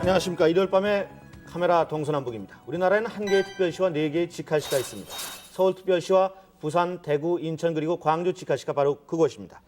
안녕하십니까. 일요일 밤에 카메라 동서남북입니다. 우리나라에는 한 개의 특별시와 네 개의 직할시가 있습니다. 서울특별시와 부산, 대구, 인천 그리고 광주 직할시가 바로 그곳입니다.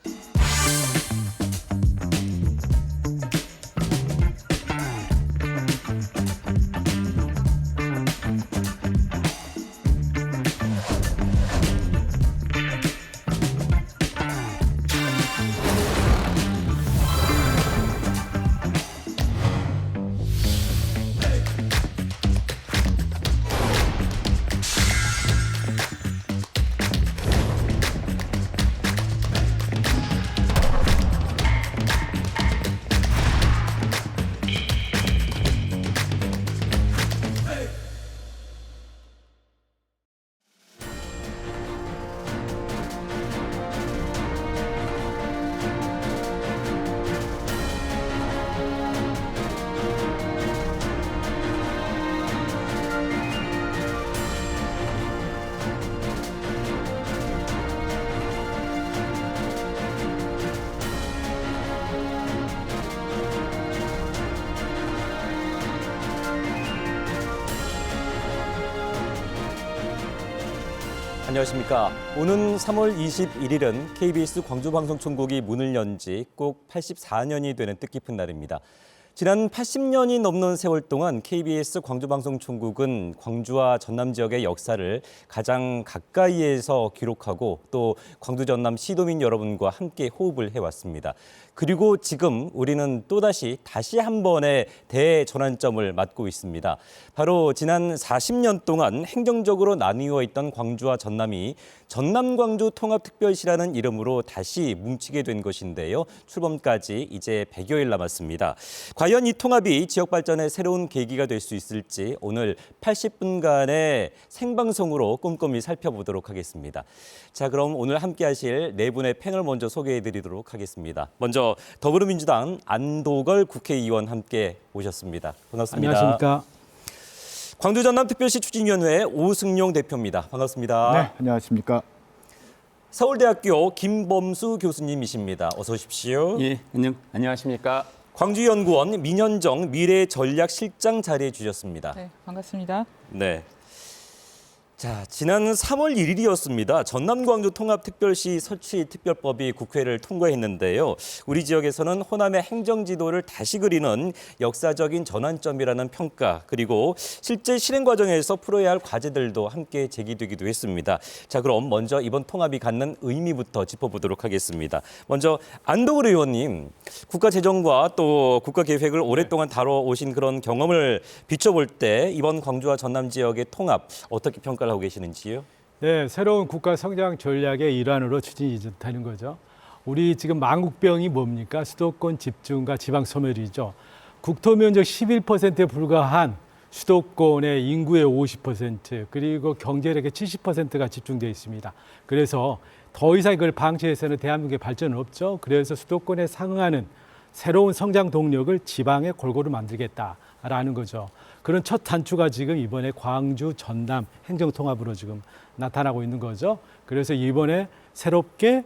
안녕하십니까. 오는 3월 21일은 KBS 광주방송총국이 문을 연 지 꼭 84년이 되는 뜻깊은 날입니다. 지난 80년이 넘는 세월 동안 KBS 광주방송총국은 광주와 전남 지역의 역사를 가장 가까이에서 기록하고 또 광주 전남 시도민 여러분과 함께 호흡을 해왔습니다. 그리고 지금 우리는 또다시 한 번의 대전환점을 맞고 있습니다. 바로 지난 40년 동안 행정적으로 나뉘어 있던 광주와 전남이 전남-광주-통합특별시라는 이름으로 다시 뭉치게 된 것인데요. 출범까지 이제 100여일 남았습니다. 과연 이 통합이 지역 발전의 새로운 계기가 될 수 있을지 오늘 80분간의 생방송으로 꼼꼼히 살펴보도록 하겠습니다. 자, 그럼 오늘 함께 하실 네 분의 패널 먼저 소개해드리도록 하겠습니다. 먼저 더불어민주당 안도걸 국회의원 함께 오셨습니다. 반갑습니다. 안녕하십니까. 광주 전남특별시 추진위원회 오승용 대표입니다. 반갑습니다. 네, 안녕하십니까. 서울대학교 김범수 교수님이십니다. 어서 오십시오. 예, 안녕하십니까. 광주연구원 민현정 미래전략실장 자리해 주셨습니다. 네, 반갑습니다. 네. 자, 지난 3월 1일이었습니다. 전남-광주-통합특별시 설치특별법이 국회를 통과했는데요. 우리 지역에서는 호남의 행정지도를 다시 그리는 역사적인 전환점이라는 평가, 그리고 실제 실행 과정에서 풀어야 할 과제들도 함께 제기되기도 했습니다. 자, 그럼 먼저 이번 통합이 갖는 의미부터 짚어보도록 하겠습니다. 먼저 안도걸 의원님, 국가재정과 또 국가계획을 오랫동안 다뤄오신 그런 경험을 비춰볼 때 이번 광주와 전남 지역의 통합 어떻게 평가를 하고 계시는지요? 네, 새로운 국가 성장 전략의 일환으로 추진이 되는 거죠. 우리 지금 망국병이 뭡니까? 수도권 집중과 지방 소멸이죠. 국토 면적 11%에 불과한 수도권의 인구의 50% 그리고 경제력의 70%가 집중되어 있습니다. 그래서 더 이상 이걸 방치해서는 대한민국의 발전은 없죠. 그래서 수도권에 상응하는 새로운 성장 동력을 지방에 골고루 만들겠다라는 거죠. 그런 첫 단추가 지금 이번에 광주, 전남 행정통합으로 지금 나타나고 있는 거죠. 그래서 이번에 새롭게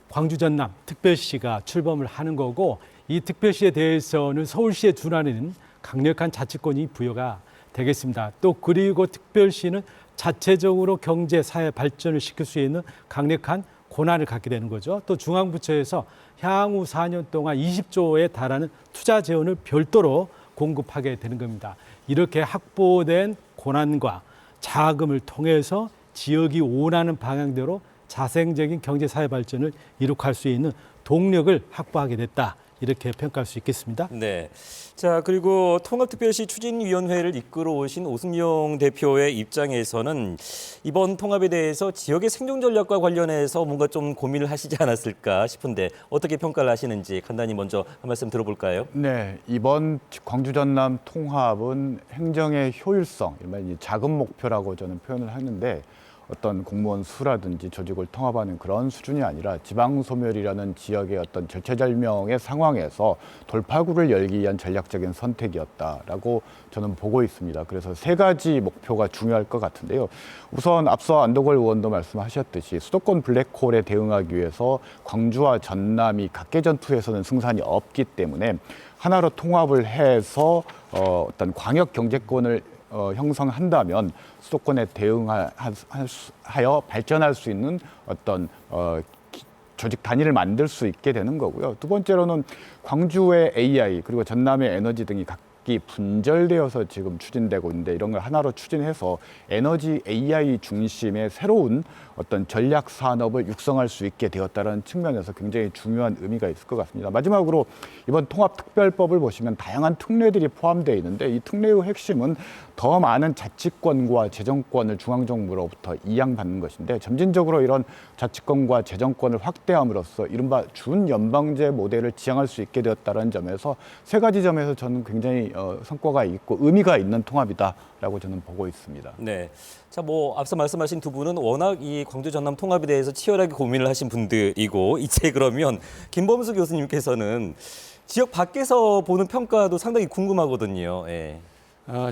광주, 전남 특별시가 출범을 하는 거고 이 특별시에 대해서는 서울시에 준하는 강력한 자치권이 부여가 되겠습니다. 또 그리고 특별시는 자체적으로 경제, 사회 발전을 시킬 수 있는 강력한 권한을 갖게 되는 거죠. 또 중앙부처에서 향후 4년 동안 20조에 달하는 투자 재원을 별도로 공급하게 되는 겁니다. 이렇게 확보된 권한과 자금을 통해서 지역이 원하는 방향대로 자생적인 경제 사회 발전을 이룩할 수 있는 동력을 확보하게 됐다. 이렇게 평가할 수 있겠습니다. 네. 자, 그리고 통합특별시 추진위원회를 이끌어 오신 오승용 대표의 입장에서는 이번 통합에 대해서 지역의 생존 전략과 관련해서 뭔가 좀 고민을 하시지 않았을까 싶은데 어떻게 평가를 하시는지 간단히 먼저 한 말씀 들어볼까요? 네, 이번 광주 전남 통합은 행정의 효율성, 일반 작은 목표라고 저는 표현을 하는데 어떤 공무원 수라든지 조직을 통합하는 그런 수준이 아니라 지방소멸이라는 지역의 어떤 절체절명의 상황에서 돌파구를 열기 위한 전략적인 선택이었다라고 저는 보고 있습니다. 그래서 세 가지 목표가 중요할 것 같은데요. 우선 앞서 안도걸 의원도 말씀하셨듯이 수도권 블랙홀에 대응하기 위해서 광주와 전남이 각계전투에서는 승산이 없기 때문에 하나로 통합을 해서 어떤 광역 경제권을 형성한다면 수도권에 대응하여 발전할 수 있는 어떤 조직 단위를 만들 수 있게 되는 거고요. 두 번째로는 광주의 AI 그리고 전남의 에너지 등이 각기 분절되어서 지금 추진되고 있는데 이런 걸 하나로 추진해서 에너지 AI 중심의 새로운 어떤 전략 산업을 육성할 수 있게 되었다는 측면에서 굉장히 중요한 의미가 있을 것 같습니다. 마지막으로 이번 통합특별법을 보시면 다양한 특례들이 포함되어 있는데 이 특례의 핵심은 더 많은 자치권과 재정권을 중앙정부로부터 이양받는 것인데 점진적으로 이런 자치권과 재정권을 확대함으로써 이른바 준연방제 모델을 지향할 수 있게 되었다는 점에서 세 가지 점에서 저는 굉장히 성과가 있고 의미가 있는 통합이다라고 저는 보고 있습니다. 네. 자, 뭐 앞서 말씀하신 두 분은 워낙 이 광주 전남 통합에 대해서 치열하게 고민을 하신 분들이고 이제 그러면 김범수 교수님께서는 지역 밖에서 보는 평가도 상당히 궁금하거든요. 예.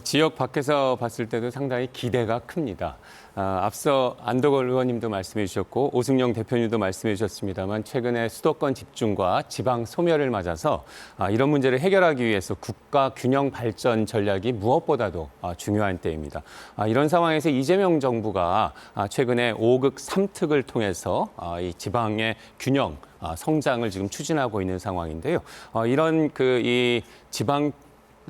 지역 밖에서 봤을 때도 상당히 기대가 큽니다. 앞서 안도걸 의원님도 말씀해 주셨고 오승영 대표님도 말씀해 주셨습니다만 최근에 수도권 집중과 지방 소멸을 맞아서 이런 문제를 해결하기 위해서 국가 균형 발전 전략이 무엇보다도 중요한 때입니다. 이런 상황에서 이재명 정부가 최근에 5극 3특을 통해서 이 지방의 균형 성장을 지금 추진하고 있는 상황인데요. 이런 이 지방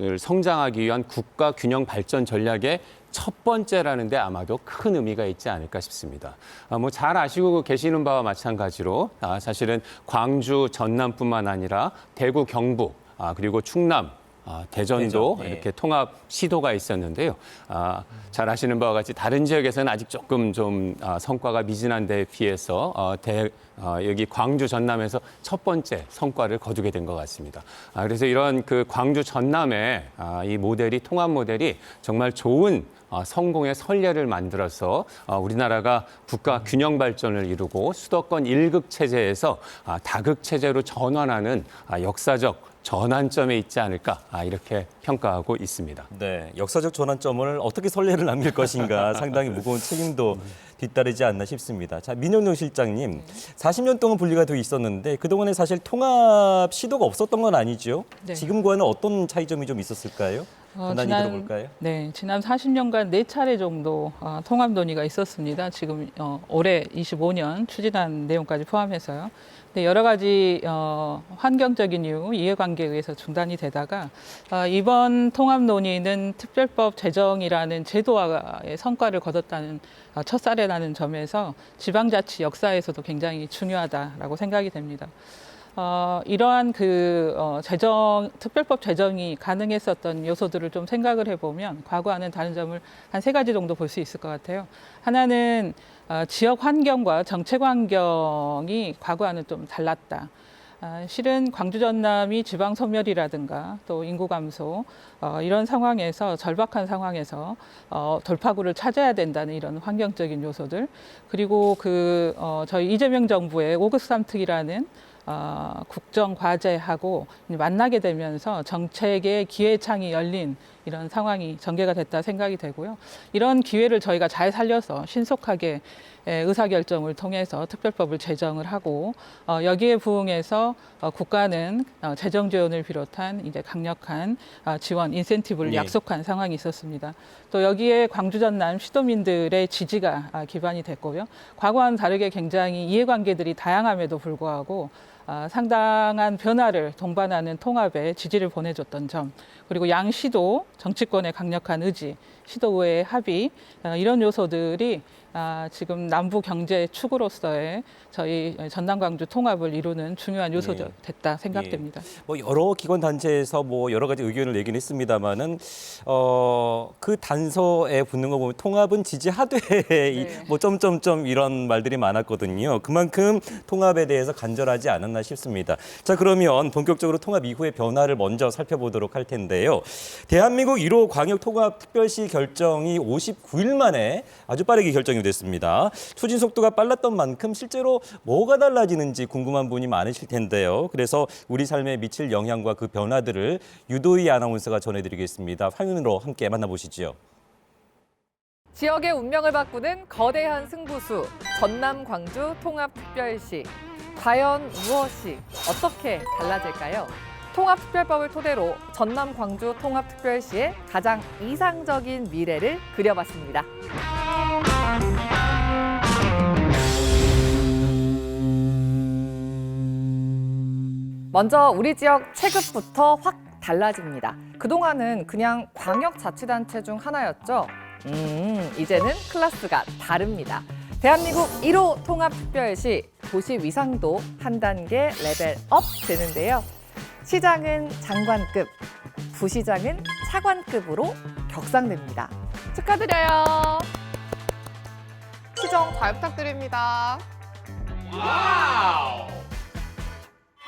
을 성장하기 위한 국가 균형 발전 전략의 첫 번째라는데 아마도 큰 의미가 있지 않을까 싶습니다. 뭐 잘 아시고 계시는 바와 마찬가지로 사실은 광주, 전남뿐만 아니라 대구, 경북, 그리고 충남, 대전도 대전, 예. 이렇게 통합 시도가 있었는데요. 잘 아시는 바와 같이 다른 지역에서는 아직 조금 좀 성과가 미진한 데에 비해서 여기 광주 전남에서 첫 번째 성과를 거두게 된 것 같습니다. 그래서 이런 그 광주 전남의 이 모델이 통합 모델이 정말 좋은 성공의 선례를 만들어서 우리나라가 국가 균형 발전을 이루고 수도권 1극 체제에서 다극 체제로 전환하는 역사적 전환점에 있지 않을까 이렇게 평가하고 있습니다. 네, 역사적 전환점을 어떻게 선례를 남길 것인가 상당히 무거운 책임도 뒤따르지 않나 싶습니다. 자, 민영동 실장님, 40년 동안 분리가 돼 있었는데 그동안에 사실 통합 시도가 없었던 건 아니죠? 네. 지금과는 어떤 차이점이 좀 있었을까요? 간단히 들어볼까요? 네, 지난 40년간 4차례 정도 통합 논의가 있었습니다. 지금 올해 25년 추진한 내용까지 포함해서요. 네, 여러 가지 환경적인 이유, 이해관계에 의해서 중단이 되다가 이번 통합 논의는 특별법 제정이라는 제도화의 성과를 거뒀다는 첫 사례라는 점에서 지방자치 역사에서도 굉장히 중요하다라고 생각이 됩니다. 이러한 특별법 제정이 가능했었던 요소들을 좀 생각을 해보면 과거와는 다른 점을 한 3가지 정도 볼 수 있을 것 같아요. 하나는 지역 환경과 정책 환경이 과거와는 좀 달랐다. 실은 광주 전남이 지방 소멸이라든가 또 인구 감소 이런 상황에서 절박한 상황에서 돌파구를 찾아야 된다는 이런 환경적인 요소들 그리고 저희 이재명 정부의 5극 3특이라는 국정 과제하고 만나게 되면서 정책의 기회창이 열린 이런 상황이 전개가 됐다 생각이 되고요. 이런 기회를 저희가 잘 살려서 신속하게 의사결정을 통해서 특별법을 제정을 하고 여기에 부응해서 국가는 재정 지원을 비롯한 이제 강력한 지원, 인센티브를 약속한 상황이 있었습니다. 또 여기에 광주 전남 시도민들의 지지가 기반이 됐고요. 과거와는 다르게 굉장히 이해관계들이 다양함에도 불구하고 상당한 변화를 동반하는 통합에 지지를 보내줬던 점 그리고 양시도 정치권의 강력한 의지, 시도의회의 합의 이런 요소들이 지금 남부 경제 축으로서의 저희 전남 광주 통합을 이루는 중요한 요소가 됐다 생각됩니다. 뭐 여러 기관 단체에서 뭐 여러 가지 의견을 내긴 했습니다만은 그 단서에 붙는 거 보면 통합은 지지하되 뭐 점점점 이런 말들이 많았거든요. 그만큼 통합에 대해서 간절하지 않았나 싶습니다. 자, 그러면 본격적으로 통합 이후의 변화를 먼저 살펴보도록 할 텐데요. 대한민국 1호 광역 통합 특별시 결정이 59일 만에 아주 빠르게 결정이 됐습니다. 추진 속도가 빨랐던 만큼 실제로 뭐가 달라지는지 궁금한 분이 많으실 텐데요. 그래서 우리 삶에 미칠 영향과 그 변화들을 유도희 아나운서가 전해드리겠습니다. 화면으로 함께 만나보시죠. 지역의 운명을 바꾸는 거대한 승부수, 전남 광주 통합특별시. 과연 무엇이 어떻게 달라질까요? 통합특별법을 토대로 전남 광주 통합특별시의 가장 이상적인 미래를 그려봤습니다. 먼저 우리 지역 체급부터 확 달라집니다. 그동안은 그냥 광역자치단체 중 하나였죠. 이제는 클래스가 다릅니다. 대한민국 1호 통합특별시 도시 위상도 한 단계 레벨업 되는데요. 시장은 장관급, 부시장은 차관급으로 격상됩니다. 축하드려요. 시정 잘 부탁드립니다.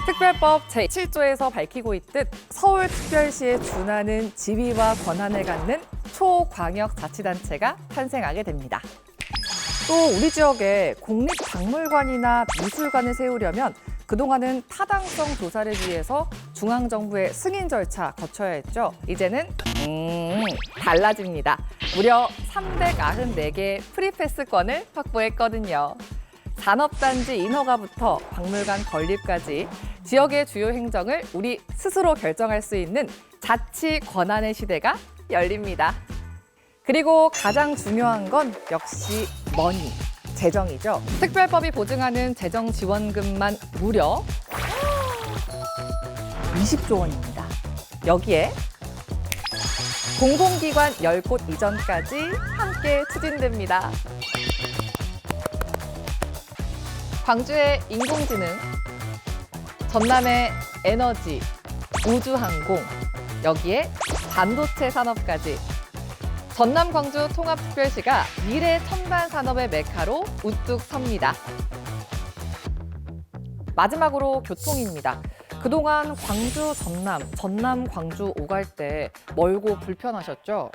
특별법 제7조에서 밝히고 있듯 서울특별시에 준하는 지위와 권한을 갖는 초광역자치단체가 탄생하게 됩니다. 또 우리 지역에 국립박물관이나 미술관을 세우려면 그동안은 타당성 조사를 위해서 중앙정부의 승인 절차 거쳐야 했죠. 이제는 달라집니다. 무려 394개 프리패스권을 확보했거든요. 산업단지 인허가부터 박물관 건립까지 지역의 주요 행정을 우리 스스로 결정할 수 있는 자치 권한의 시대가 열립니다. 그리고 가장 중요한 건 역시 머니, 재정이죠. 특별법이 보증하는 재정 지원금만 무려 20조 원입니다. 여기에 공공기관 10곳 이전까지 함께 추진됩니다. 광주의 인공지능, 전남의 에너지, 우주항공, 여기에 반도체 산업까지 전남 광주 통합특별시가 미래 첨단 산업의 메카로 우뚝 섭니다. 마지막으로 교통입니다. 그동안 광주 전남 광주 오갈 때 멀고 불편하셨죠?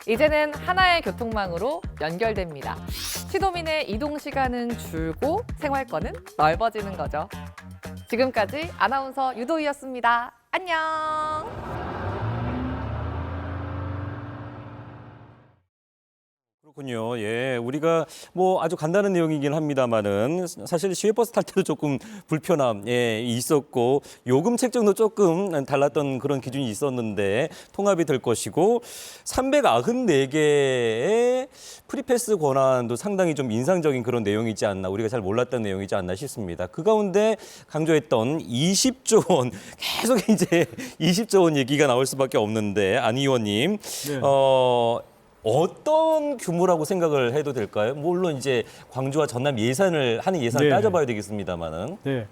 이제는 하나의 교통망으로 연결됩니다. 시도민의 이동 시간은 줄고 생활권은 넓어지는 거죠. 지금까지 아나운서 유도희였습니다. 안녕. 그렇군요. 예, 우리가 뭐 아주 간단한 내용이긴 합니다만은 사실 시외버스 탈 때도 조금 불편함 있었고 요금 책정도 조금 달랐던 그런 기준이 있었는데 통합이 될 것이고 394개의 프리패스 권한도 상당히 좀 인상적인 그런 내용이지 않나, 우리가 잘 몰랐던 내용이지 않나 싶습니다. 그 가운데 강조했던 20조 원, 계속 이제 20조 원 얘기가 나올 수밖에 없는데 안 의원님, 네. 어떤 규모라고 생각을 해도 될까요? 물론 이제 광주와 전남 예산을 네. 따져봐야 되겠습니다만은. 네.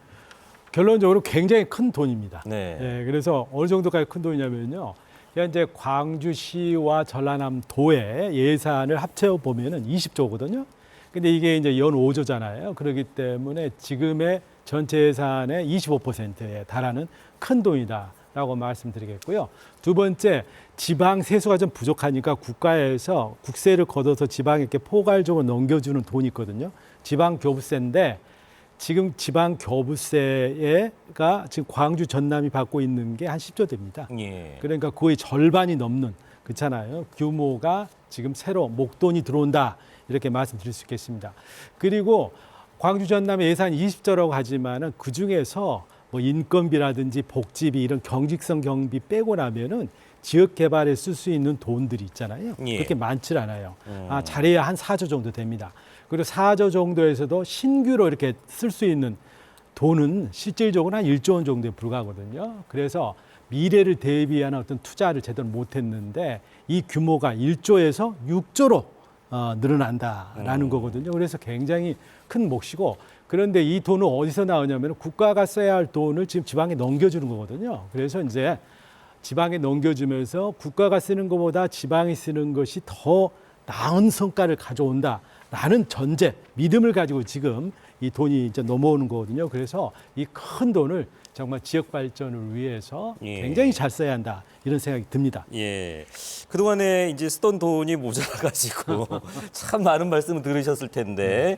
결론적으로 굉장히 큰 돈입니다. 네. 네, 그래서 어느 정도까지 큰 돈이냐면요. 현재 광주시와 전라남도의 예산을 합쳐 보면은 20조거든요. 근데 이게 이제 연 5조잖아요. 그렇기 때문에 지금의 전체 예산의 25%에 달하는 큰 돈이다라고 말씀드리겠고요. 두 번째, 지방 세수가 좀 부족하니까 국가에서 국세를 걷어서 지방에게 포괄적으로 넘겨주는 돈이 있거든요. 지방 교부세인데 지금 지방 교부세가 지금 광주 전남이 받고 있는 게 한 10조 됩니다. 예. 그러니까 거의 절반이 넘는, 그렇잖아요. 규모가 지금 새로 목돈이 들어온다, 이렇게 말씀드릴 수 있겠습니다. 그리고 광주 전남의 예산 20조라고 하지만은 그 중에서 뭐 인건비라든지 복지비 이런 경직성 경비 빼고 나면은 지역 개발에 쓸 수 있는 돈들이 있잖아요. 예. 그렇게 많지 않아요. 잘해야 한 4조 정도 됩니다. 그리고 4조 정도에서도 신규로 이렇게 쓸 수 있는 돈은 실질적으로 한 1조 원 정도에 불과하거든요. 그래서 미래를 대비하는 어떤 투자를 제대로 못했는데 이 규모가 1조에서 6조로 늘어난다라는 거거든요. 그래서 굉장히 큰 몫이고, 그런데 이 돈은 어디서 나오냐면 국가가 써야 할 돈을 지금 지방에 넘겨주는 거거든요. 그래서 이제 지방에 넘겨주면서 국가가 쓰는 것보다 지방이 쓰는 것이 더 나은 성과를 가져온다라는 전제, 믿음을 가지고 지금 이 돈이 이제 넘어오는 거거든요. 그래서 이 큰 돈을 정말 지역 발전을 위해서 예. 굉장히 잘 써야 한다 이런 생각이 듭니다. 예. 그동안에 이제 쓰던 돈이 모자라가지고 참 많은 말씀을 들으셨을 텐데,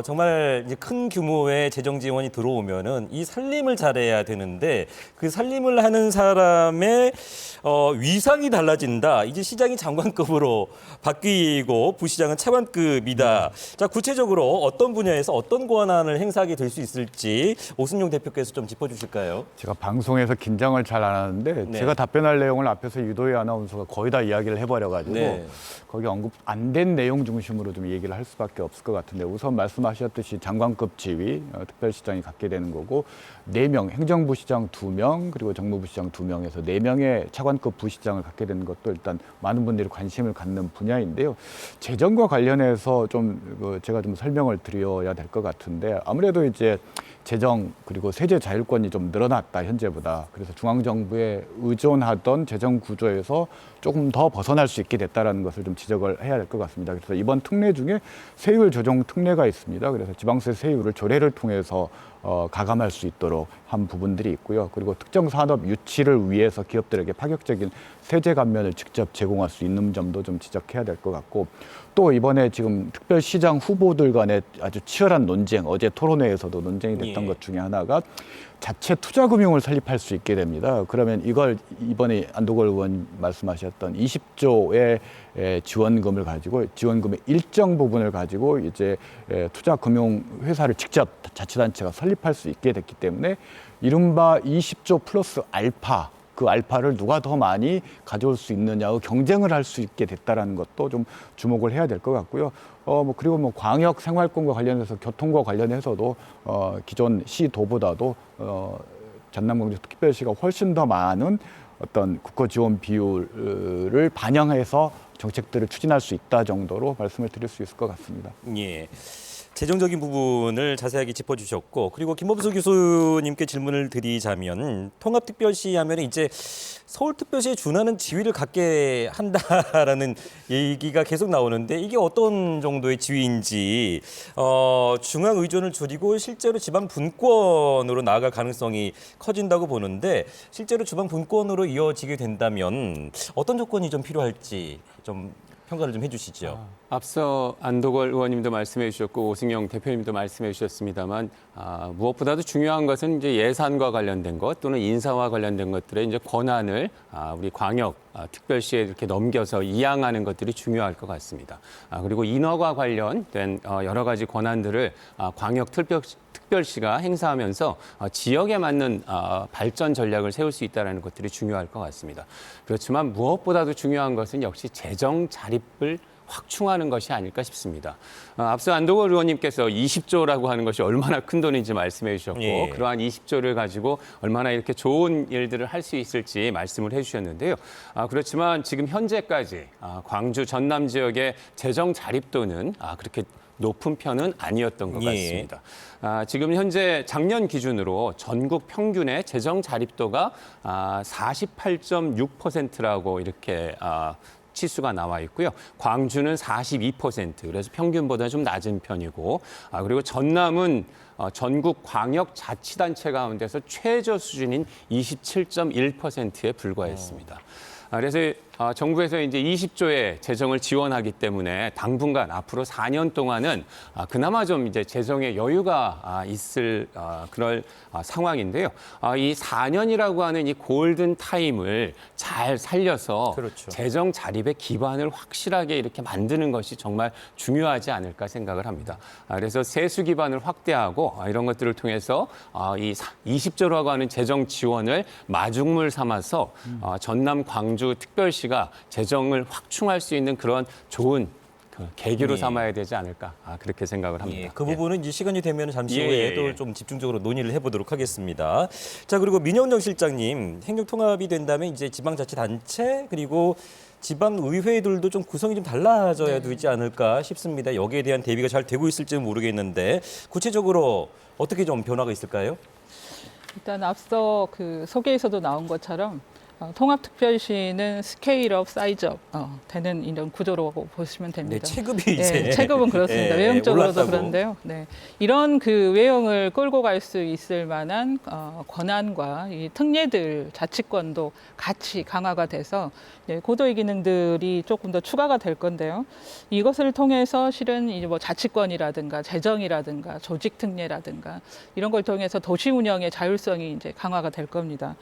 정말 이제 큰 규모의 재정 지원이 들어오면은 이 살림을 잘해야 되는데 그 살림을 하는 사람의 위상이 달라진다. 이제 시장이 장관급으로 바뀌고 부시장은 차관급이다. 자, 구체적으로 어떤 분야에서 어떤 권한을 행사하게 될 수 있을지 오승용 대표께서 좀 짚어주실까요? 제가 방송에서 긴장을 잘 안 하는데 네. 제가 답변할 내용을 앞에서 유도희 아나운서가 거의 다 이야기를 해버려가지고 네. 거기 언급 안 된 내용 중심으로 좀 얘기를 할 수밖에 없을 것 같은데 우선 말씀하셨듯이 장관급 지위 특별시장이 갖게 되는 거고 4명, 행정부시장 2명 그리고 정무부시장 2명에서 4명의 차관급 부시장을 갖게 되는 것도 일단 많은 분들이 관심을 갖는 분야인데요. 재정과 관련해서 좀 제가 좀 설명을 드려야 될 것 같은데 아무래도 이제 재정 그리고 세제 자율권이 좀 늘어났다 현재보다. 그래서 중앙정부에 의존하던 재정 구조에서 조금 더 벗어날 수 있게 됐다라는 것을 좀 지적을 해야 될 것 같습니다. 그래서 이번 특례 중에 세율 조정 특례가 있습니다. 그래서 지방세 세율을 조례를 통해서 가감할 수 있도록 한 부분들이 있고요. 그리고 특정 산업 유치를 위해서 기업들에게 파격적인 세제 감면을 직접 제공할 수 있는 점도 좀 지적해야 될 것 같고 또 이번에 지금 특별시장 후보들 간의 아주 치열한 논쟁, 어제 토론회에서도 논쟁이 됐던 것 중에 하나가 자체 투자금융을 설립할 수 있게 됩니다. 그러면 이걸 이번에 안도걸 의원 말씀하셨던 20조의 지원금을 가지고 지원금의 일정 부분을 가지고 이제 투자금융 회사를 직접 자치단체가 설립할 수 있게 됐기 때문에 이른바 20조 플러스 알파 그 알파를 누가 더 많이 가져올 수 있느냐고 경쟁을 할 수 있게 됐다라는 것도 좀 주목을 해야 될 것 같고요. 그리고 광역 생활권과 관련해서 교통과 관련해서도 기존 시도보다도 전남광주특별시가 훨씬 더 많은 어떤 국고 지원 비율을 반영해서 정책들을 추진할 수 있다 정도로 말씀을 드릴 수 있을 것 같습니다. 예. 재정적인 부분을 자세하게 짚어주셨고 그리고 김범수 교수님께 질문을 드리자면 통합특별시 하면 이제 서울특별시에 준하는 지위를 갖게 한다라는 얘기가 계속 나오는데 이게 어떤 정도의 지위인지 중앙 의존을 줄이고 실제로 지방 분권으로 나아갈 가능성이 커진다고 보는데 실제로 지방 분권으로 이어지게 된다면 어떤 조건이 좀 필요할지 좀 평가를 좀 해주시죠. 앞서 안도걸 의원님도 말씀해 주셨고 오승영 대표님도 말씀해 주셨습니다만 무엇보다도 중요한 것은 이제 예산과 관련된 것 또는 인사와 관련된 것들의 이제 권한을 우리 광역 특별시에 이렇게 넘겨서 이양하는 것들이 중요할 것 같습니다. 그리고 인허가 관련된 여러 가지 권한들을 광역 특별시가 행사하면서 지역에 맞는 발전 전략을 세울 수 있다는 것들이 중요할 것 같습니다. 그렇지만 무엇보다도 중요한 것은 역시 재정 자립을 확충하는 것이 아닐까 싶습니다. 앞서 안도걸 의원님께서 20조라고 하는 것이 얼마나 큰 돈인지 말씀해 주셨고 예. 그러한 20조를 가지고 얼마나 이렇게 좋은 일들을 할 수 있을지 말씀을 해주셨는데요. 그렇지만 지금 현재까지 광주 전남 지역의 재정 자립도는 그렇게 높은 편은 아니었던 것 같습니다. 지금 현재 작년 기준으로 전국 평균의 재정 자립도가 48.6%라고 이렇게 치수가 나와 있고요. 광주는 42%, 그래서 평균보다 좀 낮은 편이고, 그리고 전남은 전국 광역 자치단체 가운데서 최저 수준인 27.1%에 불과했습니다. 그래서 정부에서 이제 20조의 재정을 지원하기 때문에 당분간 앞으로 4년 동안은 그나마 좀 이제 재정의 여유가 있을 그럴 상황인데요. 이 4년이라고 하는 이 골든 타임을 잘 살려서 그렇죠. 재정 자립의 기반을 확실하게 이렇게 만드는 것이 정말 중요하지 않을까 생각을 합니다. 그래서 세수 기반을 확대하고 이런 것들을 통해서 이 20조라고 하는 재정 지원을 마중물 삼아서 전남 광주 특별시가 재정을 확충할 수 있는 그런 좋은 계기로 삼아야 되지 않을까 그렇게 생각을 합니다. 예, 그 부분은 이제 시간이 되면 잠시 예, 후에 예, 또 예. 좀 집중적으로 논의를 해보도록 하겠습니다. 자, 그리고 민영정 실장님, 행정통합이 된다면 이제 지방자치단체 그리고 지방의회들도 좀 구성이 좀 달라져야 되지 않을까 싶습니다. 여기에 대한 대비가 잘 되고 있을지는 모르겠는데 구체적으로 어떻게 좀 변화가 있을까요? 일단 앞서 그 소개에서도 나온 것처럼 통합특별시는 스케일업, 사이즈업 되는 이런 구조로 보시면 네, 됩니다. 체급이 이제 네, 체급은 그렇습니다. 예, 외형적으로도 올랐다고. 그런데요. 네, 이런 그 외형을 끌고 갈 수 있을 만한 권한과 이 특례들 자치권도 같이 강화가 돼서 고도의 기능들이 조금 더 추가가 될 건데요. 이것을 통해서 실은 이제 뭐 자치권이라든가 재정이라든가 조직 특례라든가 이런 걸 통해서 도시 운영의 자율성이 이제 강화가 될 겁니다.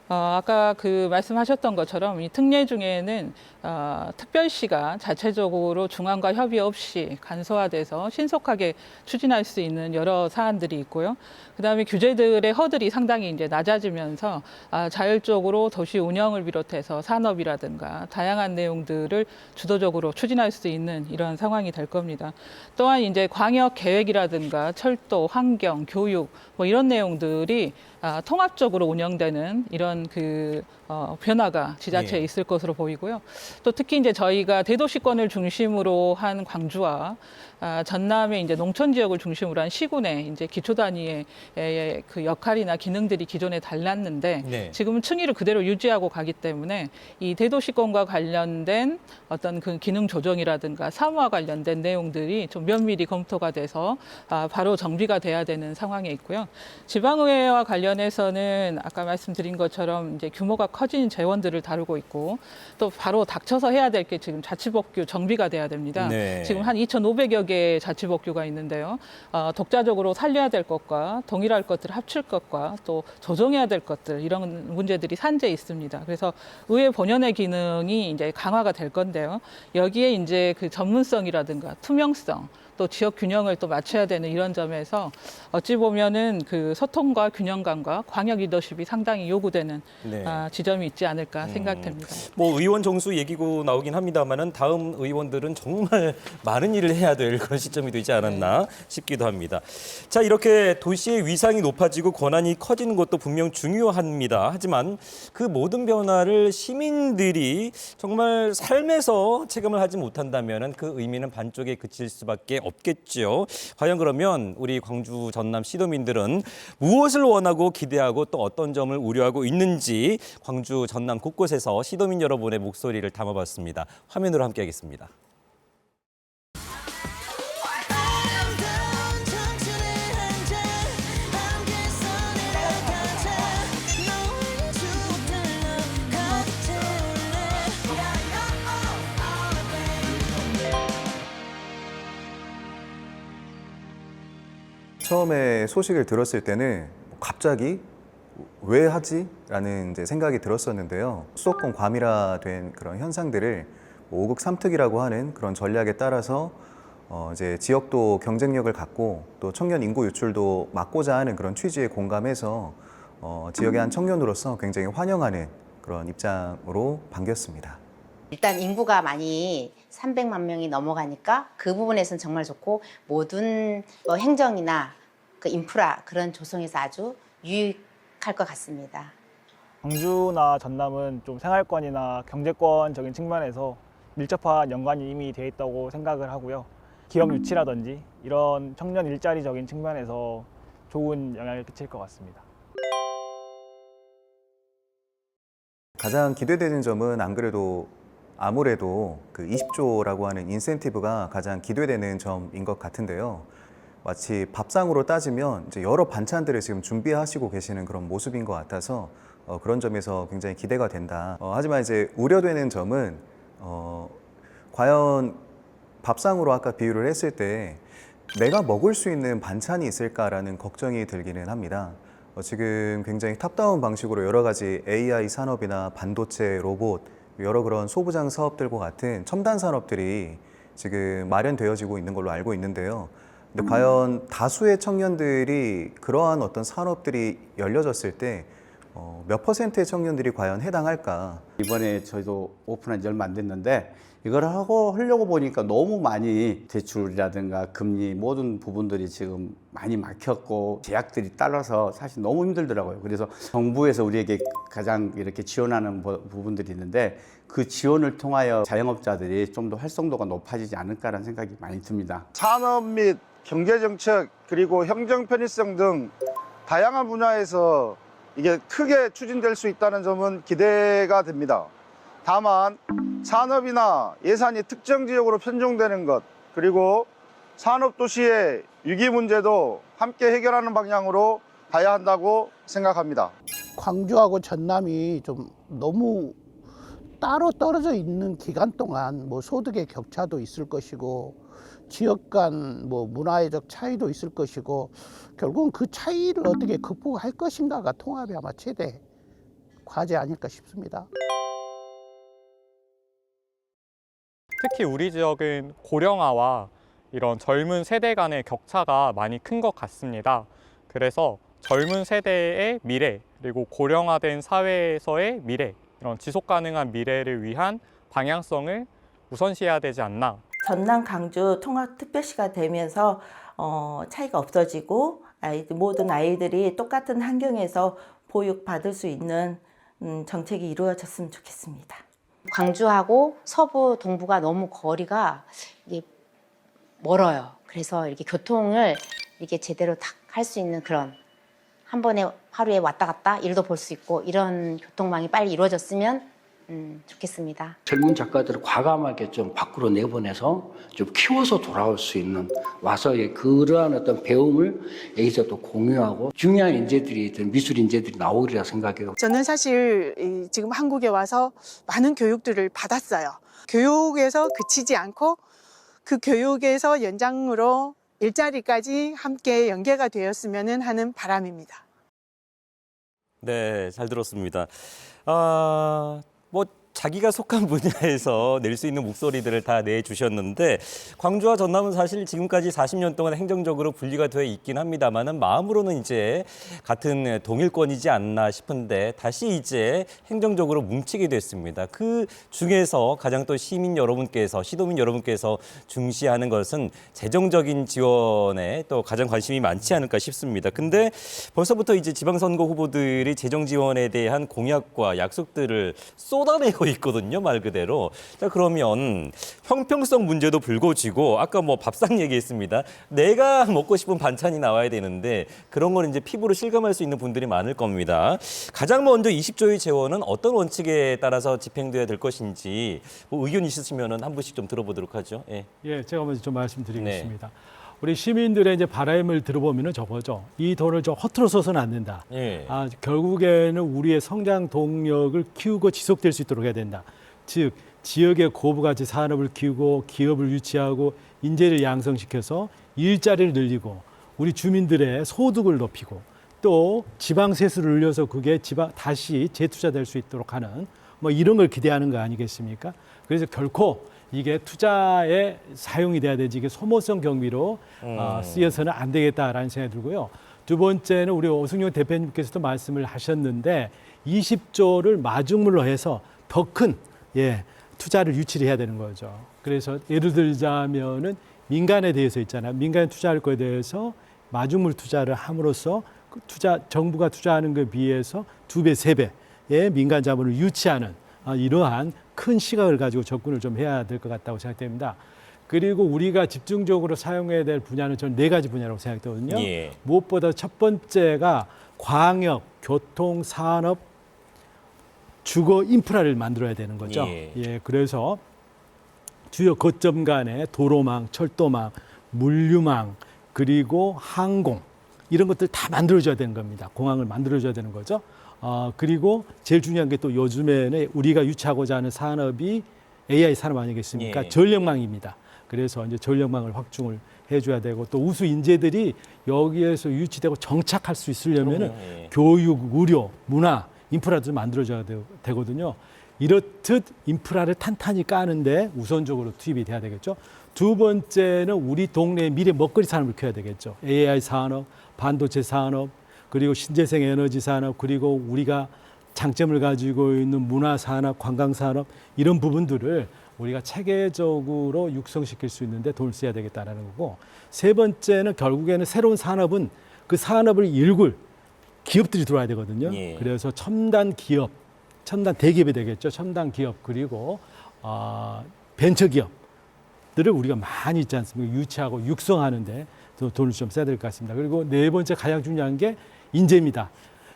아까 그 말씀하셨던 것처럼 이 특례 중에는 특별시가 자체적으로 중앙과 협의 없이 간소화돼서 신속하게 추진할 수 있는 여러 사안들이 있고요. 그다음에 규제들의 허들이 상당히 이제 낮아지면서 자율적으로 도시 운영을 비롯해서 산업이라든가 다양한 내용들을 주도적으로 추진할 수 있는 이런 상황이 될 겁니다. 또한 이제 광역 계획이라든가 철도, 환경, 교육 뭐 이런 내용들이 통합적으로 운영되는 이런 그 변화가 지자체에 예. 있을 것으로 보이고요. 또 특히 이제 저희가 대도시권을 중심으로 한 광주와 전남의 이제 농촌 지역을 중심으로 한 시군의 이제 기초 단위의 그 역할이나 기능들이 기존에 달랐는데 네. 지금은 층위를 그대로 유지하고 가기 때문에 이 대도시권과 관련된 어떤 그 기능 조정이라든가 사무와 관련된 내용들이 좀 면밀히 검토가 돼서 바로 정비가 돼야 되는 상황에 있고요. 지방의회와 관련해서는 아까 말씀드린 것처럼 이제 규모가 커진 재원들을 다루고 있고 또 바로 닥쳐서 해야 될 게 지금 자치법규 정비가 돼야 됩니다. 네. 지금 한 2,500여 개의 자치법규가 있는데요. 독자적으로 살려야 될 것과 동일할 것들을 합칠 것과 또 조정해야 될 것들 이런 문제들이 산재해 있습니다. 그래서 의회 본연의 기능이 이제 강화가 될 건데요. 여기에 이제 그 전문성이라든가 투명성 또 지역 균형을 또 맞춰야 되는 이런 점에서 어찌 보면은 그 소통과 균형감과 광역 리더십이 상당히 요구되는 네. 지점이 있지 않을까 생각됩니다. 뭐 의원 정수 얘기고 나오긴 합니다만은 다음 의원들은 정말 많은 일을 해야 될 그런 시점이 되지 않았나 싶기도 합니다. 자, 이렇게 도시의 위상이 높아지고 권한이 커지는 것도 분명 중요합니다. 하지만 그 모든 변화를 시민들이 정말 삶에서 체감을 하지 못한다면은 그 의미는 반쪽에 그칠 수밖에 없겠죠. 과연 그러면 우리 광주 전남 시도민들은 무엇을 원하고 기대하고 또 어떤 점을 우려하고 있는지 광주 전남 곳곳에서 시도민 여러분의 목소리를 담아봤습니다. 화면으로 함께하겠습니다. 처음에 소식을 들었을 때는 갑자기 왜 하지? 라는 이제 생각이 들었었는데요. 수도권 과밀화된 그런 현상들을 5급 3특이라고 하는 그런 전략에 따라서 이제 지역도 경쟁력을 갖고 또 청년 인구 유출도 막고자 하는 그런 취지에 공감해서 지역의 한 청년으로서 굉장히 환영하는 그런 입장으로 반겼습니다. 일단 인구가 많이 300만 명이 넘어가니까 그 부분에서는 정말 좋고 모든 행정이나 그 인프라 그런 조성에서 아주 유익할 것 같습니다. 광주나 전남은 좀 생활권이나 경제권적인 측면에서 밀접한 연관이 이미 되어 있다고 생각을 하고요. 기업 유치라든지 이런 청년 일자리적인 측면에서 좋은 영향을 끼칠 것 같습니다. 가장 기대되는 점은 안 그래도 아무래도 그 20조라고 하는 인센티브가 가장 기대되는 점인 것 같은데요. 마치 밥상으로 따지면 이제 여러 반찬들을 지금 준비하시고 계시는 그런 모습인 것 같아서 그런 점에서 굉장히 기대가 된다. 하지만 이제 우려되는 점은 과연 밥상으로 아까 비유를 했을 때 내가 먹을 수 있는 반찬이 있을까라는 걱정이 들기는 합니다. 지금 굉장히 탑다운 방식으로 여러 가지 AI 산업이나 반도체, 로봇, 여러 그런 소부장 사업들과 같은 첨단 산업들이 지금 마련되어지고 있는 걸로 알고 있는데요. 근데 과연 다수의 청년들이 그러한 어떤 산업들이 열려졌을 때 몇 퍼센트의 청년들이 과연 해당할까? 이번에 저희도 오픈한 지 얼마 안 됐는데 이걸 하려고 보니까 너무 많이 대출이라든가 금리 모든 부분들이 지금 많이 막혔고 제약들이 따라서 사실 너무 힘들더라고요. 그래서 정부에서 우리에게 가장 이렇게 지원하는 부분들이 있는데 그 지원을 통하여 자영업자들이 좀 더 활성도가 높아지지 않을까라는 생각이 많이 듭니다. 산업 및 경제정책 그리고 행정 편의성 등 다양한 분야에서 이게 크게 추진될 수 있다는 점은 기대가 됩니다. 다만 산업이나 예산이 특정 지역으로 편중되는 것, 그리고 산업도시의 위기 문제도 함께 해결하는 방향으로 가야 한다고 생각합니다. 광주하고 전남이 좀 너무 따로 떨어져 있는 기간 동안 뭐 소득의 격차도 있을 것이고 지역 간 뭐 문화적 차이도 있을 것이고 결국은 그 차이를 어떻게 극복할 것인가가 통합이 아마 최대 과제 아닐까 싶습니다. 특히 우리 지역은 고령화와 이런 젊은 세대 간의 격차가 많이 큰 것 같습니다. 그래서 젊은 세대의 미래, 그리고 고령화된 사회에서의 미래, 이런 지속 가능한 미래를 위한 방향성을 우선시해야 되지 않나. 전남 광주 통합특별시가 되면서 차이가 없어지고 모든 아이들이 똑같은 환경에서 보육받을 수 있는 정책이 이루어졌으면 좋겠습니다. 광주하고 서부 동부가 너무 거리가 이게 멀어요. 그래서 이렇게 교통을 이렇게 제대로 딱 할 수 있는 그런 한 번에 하루에 왔다 갔다 일도 볼 수 있고 이런 교통망이 빨리 이루어졌으면 좋겠습니다. 젊은 작가들을 과감하게 좀 밖으로 내보내서 좀 키워서 돌아올 수 있는 와서 그러한 어떤 배움을 여기서 또 공유하고 중요한 인재들이 미술 인재들이 나오리라 생각해요. 저는 사실 지금 한국에 와서 많은 교육들을 받았어요. 교육에서 그치지 않고 그 교육에서 연장으로 일자리까지 함께 연계가 되었으면 하는 바람입니다. 네, 잘 들었습니다. 뭐 자기가 속한 분야에서 낼 수 있는 목소리들을 다 내주셨는데 광주와 전남은 사실 지금까지 40년 동안 행정적으로 분리가 되어 있긴 합니다만은 마음으로는 이제 같은 동일권이지 않나 싶은데 다시 이제 행정적으로 뭉치게 됐습니다. 그 중에서 가장 또 시민 여러분께서, 시도민 여러분께서 중시하는 것은 재정적인 지원에 또 가장 관심이 많지 않을까 싶습니다. 근데 벌써부터 이제 지방선거 후보들이 재정 지원에 대한 공약과 약속들을 쏟아내고 있거든요, 말 그대로. 자, 그러면 형평성 문제도 불거지고 아까 뭐 밥상 얘기했습니다. 내가 먹고 싶은 반찬이 나와야 되는데 그런 걸 이제 피부로 실감할 수 있는 분들이 많을 겁니다. 가장 먼저 20조의 재원은 어떤 원칙에 따라서 집행돼야 될 것인지 뭐 의견 있으시면 한 분씩 좀 들어보도록 하죠. 예, 제가 먼저 좀 말씀드리겠습니다. 네. 우리 시민들의 이제 바람을 들어보면은 저거죠. 이 돈을 좀 허투루 써서는 안 된다. 예. 결국에는 우리의 성장 동력을 키우고 지속될 수 있도록 해야 된다. 즉 지역의 고부가치 산업을 키우고 기업을 유치하고 인재를 양성시켜서 일자리를 늘리고 우리 주민들의 소득을 높이고 또 지방 세수를 늘려서 그게 다시 재투자될 수 있도록 하는 뭐 이런 걸 기대하는 거 아니겠습니까? 그래서 결코 이게 투자에 사용이 돼야 되지 이게 소모성 경비로 쓰여서는 안 되겠다라는 생각이 들고요. 두 번째는 우리 오승용 대표님께서도 말씀을 하셨는데 20조를 마중물로 해서 더 큰 투자를 유치를 해야 되는 거죠. 그래서 예를 들자면은 민간에 대해서 있잖아요. 민간에 투자할 거에 대해서 마중물 투자를 함으로써 그 정부가 투자하는 것에 비해서 2배, 3배의 민간 자본을 유치하는 이러한 큰 시각을 가지고 접근을 좀 해야 될 것 같다고 생각됩니다. 그리고 우리가 집중적으로 사용해야 될 분야는 저는 4가지 분야라고 생각되거든요. 예. 무엇보다 첫 번째가 광역, 교통, 산업, 주거 인프라를 만들어야 되는 거죠. 그래서 주요 거점 간의 도로망, 철도망, 물류망, 그리고 항공 이런 것들 다 만들어줘야 되는 겁니다. 공항을 만들어줘야 되는 거죠. 그리고 제일 중요한 게 또 요즘에는 우리가 유치하고자 하는 산업이 AI 산업 아니겠습니까? 전력망입니다. 그래서 이제 전력망을 확충을 해줘야 되고 또 우수 인재들이 여기에서 유치되고 정착할 수 있으려면은 교육, 의료, 문화, 인프라도 만들어줘야 되거든요. 이렇듯 인프라를 탄탄히 까는데 우선적으로 투입이 돼야 되겠죠. 두 번째는 우리 동네의 미래 먹거리 산업을 키워야 되겠죠. AI 산업, 반도체 산업, 그리고 신재생 에너지 산업, 그리고 우리가 장점을 가지고 있는 문화 산업, 관광 산업 이런 부분들을 우리가 체계적으로 육성시킬 수 있는데 돈을 써야 되겠다라는 거고, 세 번째는 결국에는 새로운 산업은 그 산업을 일굴 기업들이 들어와야 되거든요. 그래서 첨단 기업, 첨단 대기업이 되겠죠. 첨단 기업 그리고 벤처 기업들을 우리가 많이 있지 않습니까? 유치하고 육성하는데 돈을 좀 써야 될 것 같습니다. 그리고 네 번째 가장 중요한 게 인재입니다.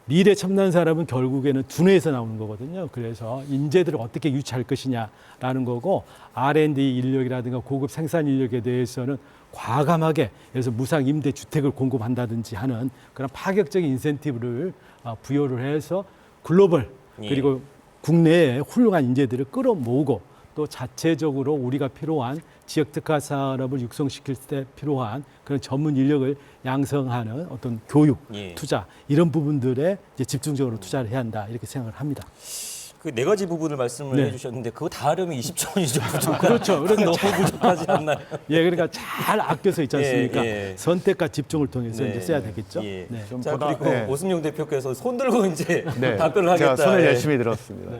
미래 첨단 산업은 결국에는 두뇌에서 나오는 거거든요. 그래서 인재들을 어떻게 유치할 것이냐라는 거고 R&D 인력이라든가 고급 생산 인력에 대해서는 과감하게 그래서 무상 임대 주택을 공급한다든지 하는 그런 파격적인 인센티브를 부여를 해서 글로벌 그리고 국내에 훌륭한 인재들을 끌어모으고 또 자체적으로 우리가 필요한 지역 특화 산업을 육성시킬 때 필요한 그런 전문 인력을 양성하는 어떤 교육, 투자 이런 부분들에 이제 집중적으로 투자를 해야 한다 이렇게 생각을 합니다. 그 네 가지 부분을 말씀을 해주셨는데 그거 다 하려면 20조 원이 좀 부족한. 그렇죠. 그러니까 너무 부족하지 않나요? 예, 그러니까 잘 아껴서 있지 않습니까? 선택과 집중을 통해서 이제 써야 되겠죠. 네. 네. 자, 그리고 오승용 대표께서 손 들고 이제 답변을 하겠다. 제가 손을 열심히 들었습니다.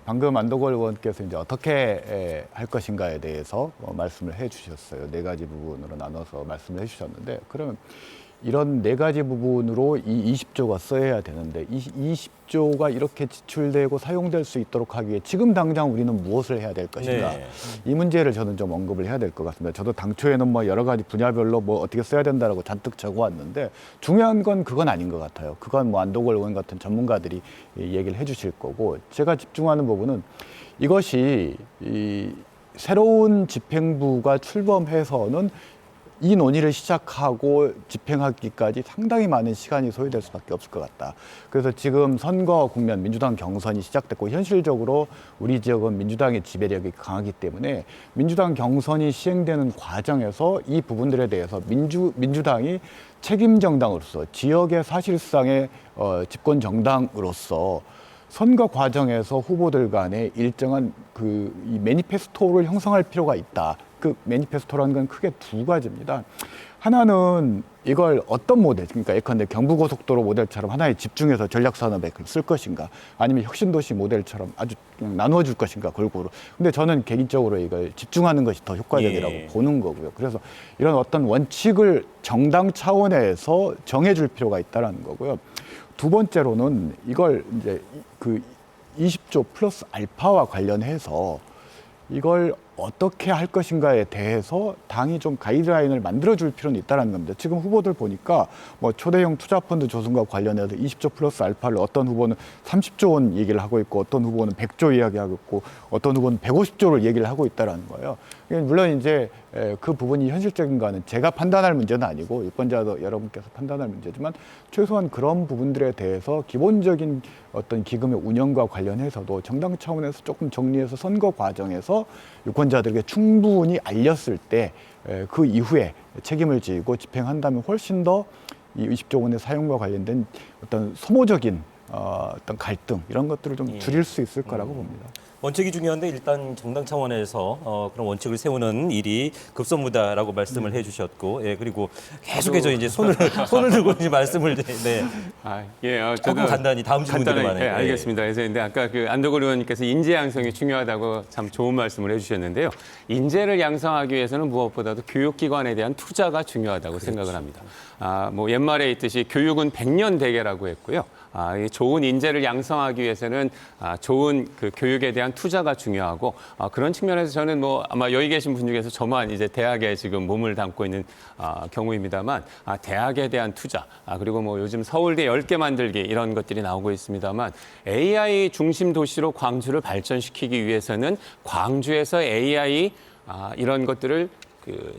방금 안도걸 의원께서 이제 어떻게 할 것인가에 대해서 말씀을 해주셨어요. 네 가지 부분으로 나눠서 말씀을 해주셨는데 그러면 이런 네 가지 부분으로 이 20조가 써야 되는데 이 20조가 이렇게 지출되고 사용될 수 있도록 하기 위해 지금 당장 우리는 무엇을 해야 될 것인가 이 문제를 저는 좀 언급을 해야 될 것 같습니다. 저도 당초에는 뭐 여러 가지 분야별로 뭐 어떻게 써야 된다라고 잔뜩 적어왔는데 중요한 건 그건 아닌 것 같아요. 그건 뭐 안도걸 의원 같은 전문가들이 얘기를 해주실 거고 제가 집중하는 부분은 이것이 이 새로운 집행부가 출범해서는 이 논의를 시작하고 집행하기까지 상당히 많은 시간이 소요될 수밖에 없을 것 같다. 그래서 지금 선거 국면 민주당 경선이 시작됐고 현실적으로 우리 지역은 민주당의 지배력이 강하기 때문에 민주당 경선이 시행되는 과정에서 이 부분들에 대해서 민주당이 책임 정당으로서 지역의 사실상의 집권 정당으로서 선거 과정에서 후보들 간에 일정한 이 매니페스토를 형성할 필요가 있다. 그 매니페스토라는 건 크게 두 가지입니다. 하나는 이걸 어떤 모델, 그러니까 예컨대 경부고속도로 모델처럼 하나에 집중해서 전략산업에 쓸 것인가, 아니면 혁신도시 모델처럼 아주 나누어 줄 것인가 골고루. 근데 저는 개인적으로 이걸 집중하는 것이 더 효과적이라고 보는 거고요. 그래서 이런 어떤 원칙을 정당 차원에서 정해줄 필요가 있다는 거고요. 두 번째로는 이걸 이제 그 20조 플러스 알파와 관련해서 이걸 어떻게 할 것인가에 대해서 당이 좀 가이드라인을 만들어줄 필요는 있다는 겁니다. 지금 후보들 보니까 뭐 초대형 투자펀드 조성과 관련해서 20조 플러스 알파를 어떤 후보는 30조 원 얘기를 하고 있고 어떤 후보는 100조 이야기하고 있고 어떤 후보는 150조를 얘기를 하고 있다는 거예요. 물론 이제 그 부분이 현실적인가는 제가 판단할 문제는 아니고 유권자도 여러분께서 판단할 문제지만 최소한 그런 부분들에 대해서 기본적인 어떤 기금의 운영과 관련해서도 정당 차원에서 조금 정리해서 선거 과정에서 유권자들에게 충분히 알렸을 때 그 이후에 책임을 지고 집행한다면 훨씬 더 이 20조 원의 사용과 관련된 어떤 소모적인 어떤 갈등 이런 것들을 좀 줄일 수 있을 거라고 봅니다. 원칙이 중요한데 일단 정당 차원에서 그런 원칙을 세우는 일이 급선무다라고 말씀을 해주셨고, 그리고 계속해서 이제 손을 들고 이제 말씀을 조금 간단히 다음 질문들만 네, 알겠습니다. 그래서 근데 아까 그 안도걸 의원님께서 인재 양성이 중요하다고 참 좋은 말씀을 해주셨는데요. 인재를 양성하기 위해서는 무엇보다도 교육기관에 대한 투자가 중요하다고 생각을 합니다. 뭐 옛말에 있듯이 교육은 100년 대계라고 했고요. 좋은 인재를 양성하기 위해서는 좋은 그 교육에 대한 투자가 중요하고 그런 측면에서 저는 뭐 아마 여기 계신 분 중에서 저만 이제 대학에 지금 몸을 담고 있는 경우입니다만 대학에 대한 투자 그리고 뭐 요즘 서울대 10개 만들기 이런 것들이 나오고 있습니다만 AI 중심 도시로 광주를 발전시키기 위해서는 광주에서 AI 이런 것들을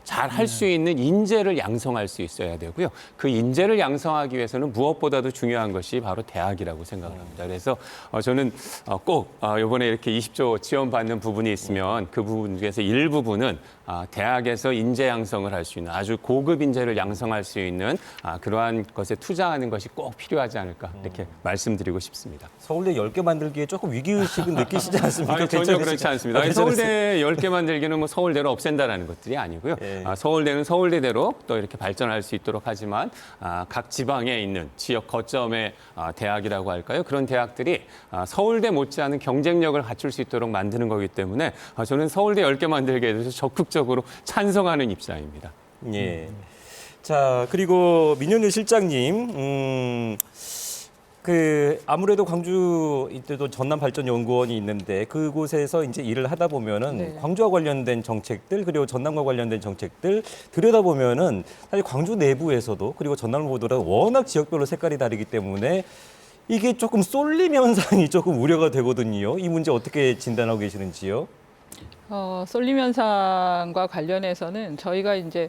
잘 할 수 있는 인재를 양성할 수 있어야 되고요. 그 인재를 양성하기 위해서는 무엇보다도 중요한 것이 바로 대학이라고 생각을 합니다. 그래서 저는 꼭 이번에 이렇게 20조 지원받는 부분이 있으면 그 부분 중에서 일부분은 대학에서 인재 양성을 할 수 있는 아주 고급 인재를 양성할 수 있는 그러한 것에 투자하는 것이 꼭 필요하지 않을까 이렇게 말씀드리고 싶습니다. 서울대 10개 만들기에 조금 위기의식은 느끼시지 않습니까? 전혀 그렇지 않습니다. 서울대 10개 만들기는 뭐 서울대로 없앤다라는 것들이 아니고요. 서울대는 서울대대로 또 이렇게 발전할 수 있도록 하지만 각 지방에 있는 지역 거점의 대학이라고 할까요? 그런 대학들이 서울대 못지않은 경쟁력을 갖출 수 있도록 만드는 거기 때문에 저는 서울대 10개 만들기에 대해서 적극적으로 찬성하는 입장입니다. 자, 그리고 민현일 실장님, 아무래도 광주 이때도 전남발전연구원이 있는데 그곳에서 이제 일을 하다 보면은 네. 광주와 관련된 정책들 그리고 전남과 관련된 정책들 들여다보면은 사실 광주 내부에서도 그리고 전남을 보더라도 워낙 지역별로 색깔이 다르기 때문에 이게 조금 쏠림 현상이 조금 우려가 되거든요. 이 문제 어떻게 진단하고 계시는지요? 쏠림 현상과 관련해서는 저희가 이제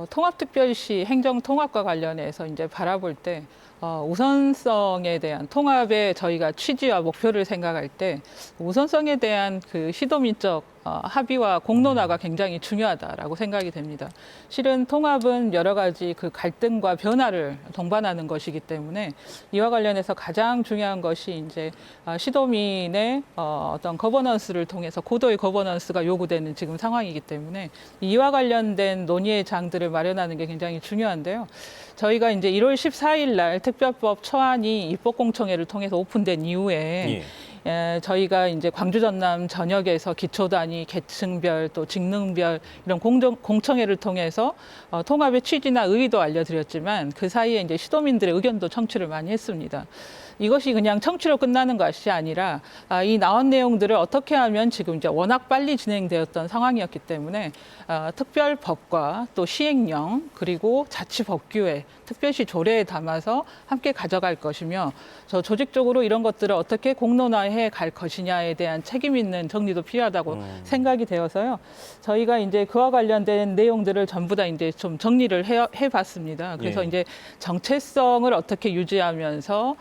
통합특별시 행정통합과 관련해서 이제 바라볼 때 우선성에 대한 통합의 저희가 취지와 목표를 생각할 때 우선성에 대한 그 시도민적 합의와 공론화가 굉장히 중요하다라고 생각이 됩니다. 실은 통합은 여러 가지 그 갈등과 변화를 동반하는 것이기 때문에 이와 관련해서 가장 중요한 것이 이제 시도민의 어떤 거버넌스를 통해서 고도의 거버넌스가 요구되는 지금 상황이기 때문에 이와 관련된 논의의 장들을 마련하는 게 굉장히 중요한데요. 저희가 이제 1월 14일 날 특별법 초안이 입법공청회를 통해서 오픈된 이후에 저희가 이제 광주 전남 전역에서 기초단위, 계층별, 또 직능별 이런 공청회를 통해서 통합의 취지나 의의도 알려드렸지만 그 사이에 이제 시도민들의 의견도 청취를 많이 했습니다. 이것이 그냥 청취로 끝나는 것이 아니라 이 나온 내용들을 어떻게 하면 지금 이제 워낙 빨리 진행되었던 상황이었기 때문에 특별법과 또 시행령 그리고 자치법규에 특별시 조례에 담아서 함께 가져갈 것이며 조직적으로 이런 것들을 어떻게 공론화해 갈 것이냐에 대한 책임 있는 정리도 필요하다고 생각이 되어서요. 저희가 이제 그와 관련된 내용들을 전부 다 이제 좀 정리를 해봤습니다. 그래서 이제 정체성을 어떻게 유지하면서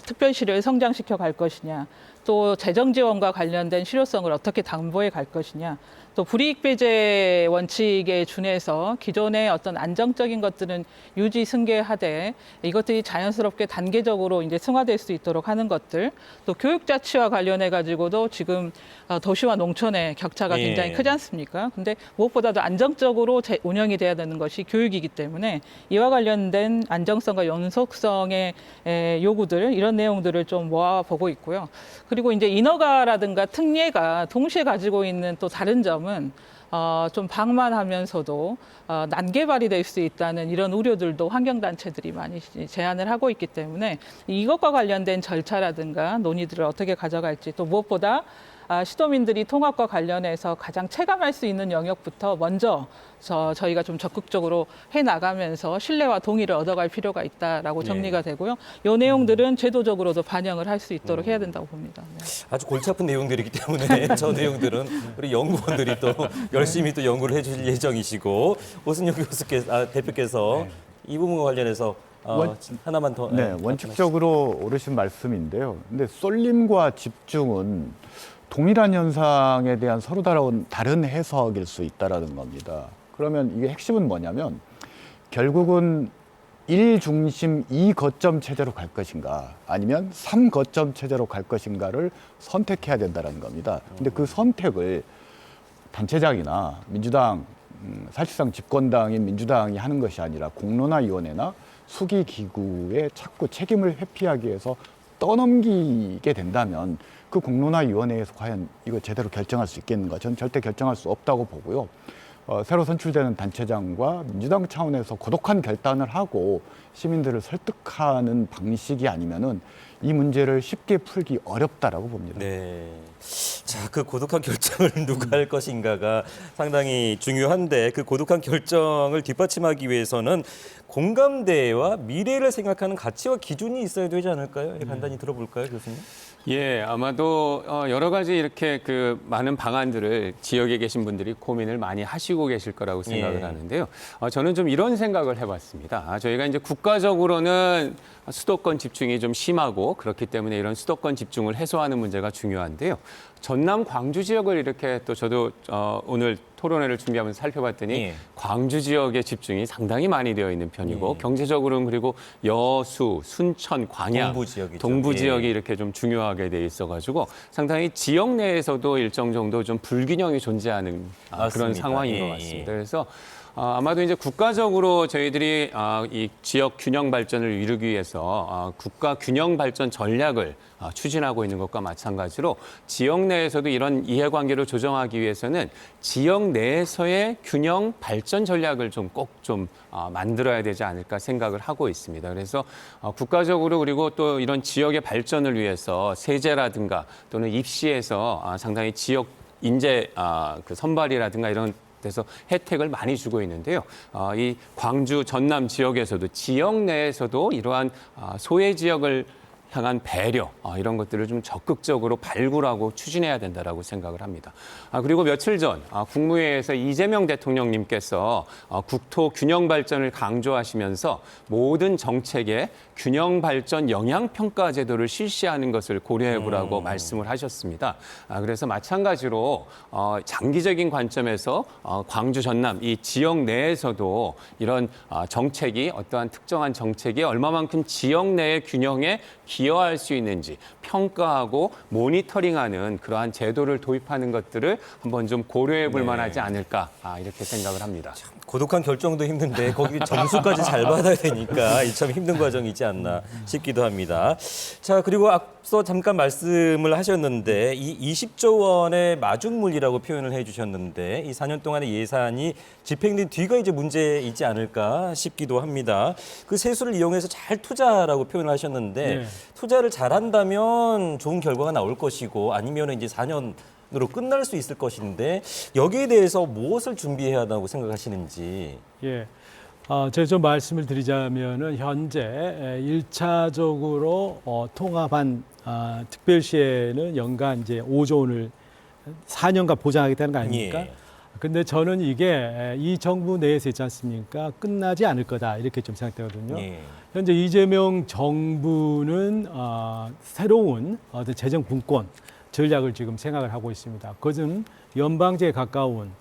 특별시를 성장시켜 갈 것이냐, 또 재정 지원과 관련된 실효성을 어떻게 담보해 갈 것이냐, 또 불이익 배제 원칙에 준해서 기존의 어떤 안정적인 것들은 유지 승계하되 이것들이 자연스럽게 단계적으로 이제 승화될 수 있도록 하는 것들, 또 교육 자치와 관련해 가지고도 지금 도시와 농촌의 격차가 굉장히 크지 않습니까? 근데 무엇보다도 안정적으로 운영이 돼야 되는 것이 교육이기 때문에 이와 관련된 안정성과 연속성의 요구들 이런 내용들을 좀 모아보고 있고요. 그리고 이제 인허가라든가 특례가 동시에 가지고 있는 또 다른 점은 좀 방만하면서도 난개발이 될 수 있다는 이런 우려들도 환경단체들이 많이 제안을 하고 있기 때문에 이것과 관련된 절차라든가 논의들을 어떻게 가져갈지 또 무엇보다 시도민들이 통합과 관련해서 가장 체감할 수 있는 영역부터 먼저 저희가 좀 적극적으로 해나가면서 신뢰와 동의를 얻어갈 필요가 있다라고 정리가 되고요. 이 내용들은 제도적으로도 반영을 할 수 있도록 해야 된다고 봅니다. 네. 아주 골치 아픈 내용들이기 때문에 저 내용들은 우리 연구원들이 또 열심히 또 연구를 해주실 예정이시고 오승용 대표께서 이 부분과 관련해서 하나만 더. 원칙적으로 옳으신 말씀인데요. 근데 쏠림과 집중은 동일한 현상에 대한 서로 다른 해석일 수 있다는 겁니다. 그러면 이게 핵심은 뭐냐면 결국은 1중심 2거점 체제로 갈 것인가 아니면 3거점 체제로 갈 것인가를 선택해야 된다는 겁니다. 근데 그 선택을 단체장이나 민주당, 사실상 집권당인 민주당이 하는 것이 아니라 공론화위원회나 수기기구에 자꾸 책임을 회피하기 위해서 떠넘기게 된다면 그 공론화위원회에서 과연 이거 제대로 결정할 수 있겠는가? 저는 절대 결정할 수 없다고 보고요. 새로 선출되는 단체장과 민주당 차원에서 고독한 결단을 하고 시민들을 설득하는 방식이 아니면은 이 문제를 쉽게 풀기 어렵다라고 봅니다. 네. 자, 그 고독한 결정을 누가 할 것인가가 상당히 중요한데 그 고독한 결정을 뒷받침하기 위해서는 공감대와 미래를 생각하는 가치와 기준이 있어야 되지 않을까요? 간단히 들어볼까요, 교수님? 예, 아마도 여러 가지 이렇게 그 많은 방안들을 지역에 계신 분들이 고민을 많이 하시고 계실 거라고 생각을 하는데요. 저는 좀 이런 생각을 해봤습니다. 저희가 이제 국가적으로는 수도권 집중이 좀 심하고 그렇기 때문에 이런 수도권 집중을 해소하는 문제가 중요한데요. 전남 광주 지역을 이렇게 또 저도 오늘 토론회를 준비하면서 살펴봤더니 광주 지역의 집중이 상당히 많이 되어 있는 편이고 경제적으로는 그리고 여수, 순천, 광양, 동부 지역이 이렇게 좀 중요하게 돼 있어가지고 상당히 지역 내에서도 일정 정도 좀 불균형이 존재하는 그런 상황인 것 같습니다. 그래서 아마도 이제 국가적으로 저희들이 이 지역 균형 발전을 이루기 위해서 국가 균형 발전 전략을 추진하고 있는 것과 마찬가지로 지역 내에서도 이런 이해관계를 조정하기 위해서는 지역 내에서의 균형 발전 전략을 좀 꼭 좀 만들어야 되지 않을까 생각을 하고 있습니다. 그래서 국가적으로 그리고 또 이런 지역의 발전을 위해서 세제라든가 또는 입시에서 상당히 지역 인재 그 선발이라든가 이런 그래서 혜택을 많이 주고 있는데요. 이 광주 전남 지역에서도 지역 내에서도 이러한 소외 지역을 향한 배려 이런 것들을 좀 적극적으로 발굴하고 추진해야 된다라고 생각을 합니다. 그리고 며칠 전 국무회의에서 이재명 대통령님께서 국토 균형 발전을 강조하시면서 모든 정책에 균형 발전 영향 평가 제도를 실시하는 것을 고려해 보라고 말씀을 하셨습니다. 그래서 마찬가지로 장기적인 관점에서 광주 전남 이 지역 내에서도 이런 정책이 어떠한 특정한 정책이 얼마만큼 지역 내의 균형에 기여할 수 있는지 평가하고 모니터링하는 그러한 제도를 도입하는 것들을 한번 좀 고려해 볼 만하지 않을까 이렇게 생각을 합니다. 고독한 결정도 힘든데 거기 점수까지 잘 받아야 되니까 참 힘든 과정이지 않나 싶기도 합니다. 자, 그리고 앞서 잠깐 말씀을 하셨는데 이 20조 원의 마중물이라고 표현을 해주셨는데 이 4년 동안의 예산이 집행된 뒤가 이제 문제이지 않을까 싶기도 합니다. 그 세수를 이용해서 잘 투자라고 표현을 하셨는데 네. 투자를 잘한다면 좋은 결과가 나올 것이고 아니면 이제 4년 으로 끝날 수 있을 것인데 여기에 대해서 무엇을 준비해야 한다고 생각하시는지. 예, 제가 좀 말씀을 드리자면은 현재 1차적으로 통합한 특별시에는 연간 이제 5조 원을 4년간 보장하겠다는 거 아닙니까? 예. 근데 저는 이게 이 정부 내에서 있지 않습니까? 끝나지 않을 거다 이렇게 좀 생각되거든요. 예. 현재 이재명 정부는 새로운 재정 분권 전략을 지금 생각을 하고 있습니다. 그것은 연방제에 가까운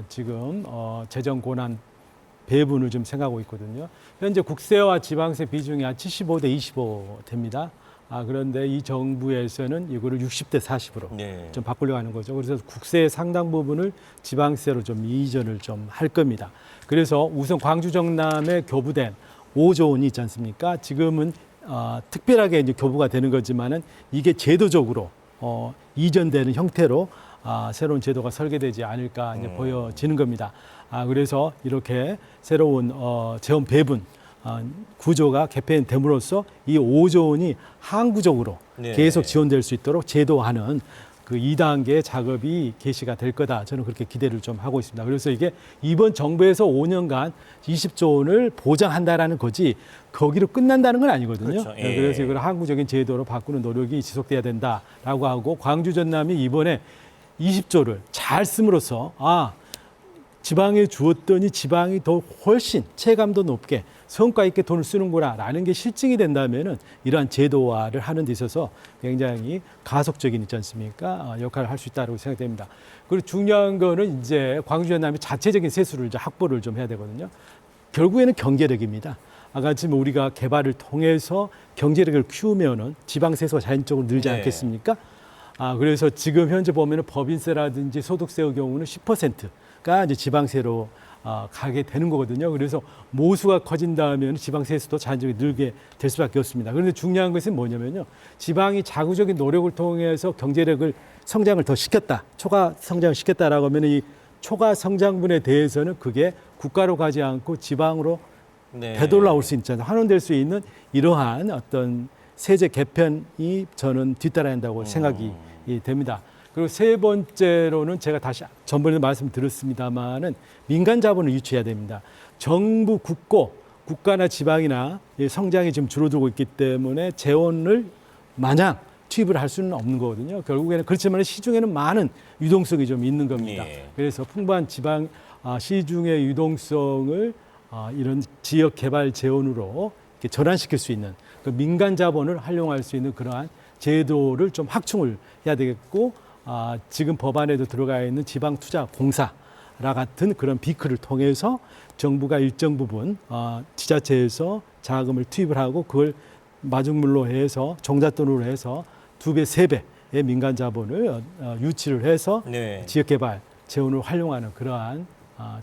지금 재정 권한 배분을 좀 생각하고 있거든요. 현재 국세와 지방세 비중이 한 75대 25 됩니다. 그런데 이 정부에서는 이거를 60대 40으로 네. 좀 바꾸려고 하는 거죠. 그래서 국세의 상당 부분을 지방세로 좀 이전을 좀 할 겁니다. 그래서 우선 광주 정남에 교부된 5조 원이 있지 않습니까? 지금은 특별하게 이제 교부가 되는 거지만은 이게 제도적으로 이전되는 형태로 새로운 제도가 설계되지 않을까 이제 보여지는 겁니다. 그래서 이렇게 새로운 재원 배분 구조가 개편됨으로써 이 5조 원이 항구적으로 네. 계속 지원될 수 있도록 제도화하는 그 2단계 작업이 개시가 될 거다. 저는 그렇게 기대를 좀 하고 있습니다. 그래서 이게 이번 정부에서 5년간 20조 원을 보장한다라는 거지 거기로 끝난다는 건 아니거든요. 그렇죠. 예. 그래서 이걸 항구적인 제도로 바꾸는 노력이 지속돼야 된다라고 하고 광주 전남이 이번에 20조를 잘 씀으로써 지방에 주었더니 지방이 더 훨씬 체감도 높게 성과 있게 돈을 쓰는구나라는 게 실증이 된다면은 이러한 제도화를 하는 데 있어서 굉장히 가속적인 있지 않습니까? 역할을 할 수 있다고 생각됩니다. 그리고 중요한 거는 이제 광주 전남이 자체적인 세수를 이제 확보를 좀 해야 되거든요. 결국에는 경제력입니다. 아까 지금 우리가 개발을 통해서 경제력을 키우면은 지방 세수가 자연적으로 늘지 네. 않겠습니까? 그래서 지금 현재 보면은 법인세라든지 소득세의 경우는 10%가 이제 지방세로 가게 되는 거거든요. 그래서 모수가 커진다면 지방세수도 자연적으로 늘게 될 수밖에 없습니다. 그런데 중요한 것은 뭐냐면요. 지방이 자구적인 노력을 통해서 경제력을 성장을 더 시켰다. 초과 성장을 시켰다라고 하면 이 초과 성장분에 대해서는 그게 국가로 가지 않고 지방으로 네. 되돌아올 수 있잖아요. 환원될 수 있는 이러한 어떤 세제 개편이 저는 뒤따라야 한다고 생각이 됩니다. 그리고 세 번째로는 제가 다시 전번에도 말씀드렸습니다마는 민간 자본을 유치해야 됩니다. 정부 국가나 지방이나 성장이 지금 줄어들고 있기 때문에 재원을 마냥 투입을 할 수는 없는 거거든요. 결국에는 그렇지만 시중에는 많은 유동성이 좀 있는 겁니다. 예. 그래서 풍부한 지방 시중의 유동성을 이런 지역 개발 재원으로 이렇게 전환시킬 수 있는 그 민간 자본을 활용할 수 있는 그러한 제도를 좀 확충을 해야 되겠고 지금 법안에도 들어가 있는 지방투자공사라 같은 그런 비크를 통해서 정부가 일정 부분 지자체에서 자금을 투입을 하고 그걸 마중물로 해서 종잣돈으로 해서 2배, 3배의 민간 자본을 유치를 해서 네. 지역개발 재원을 활용하는 그러한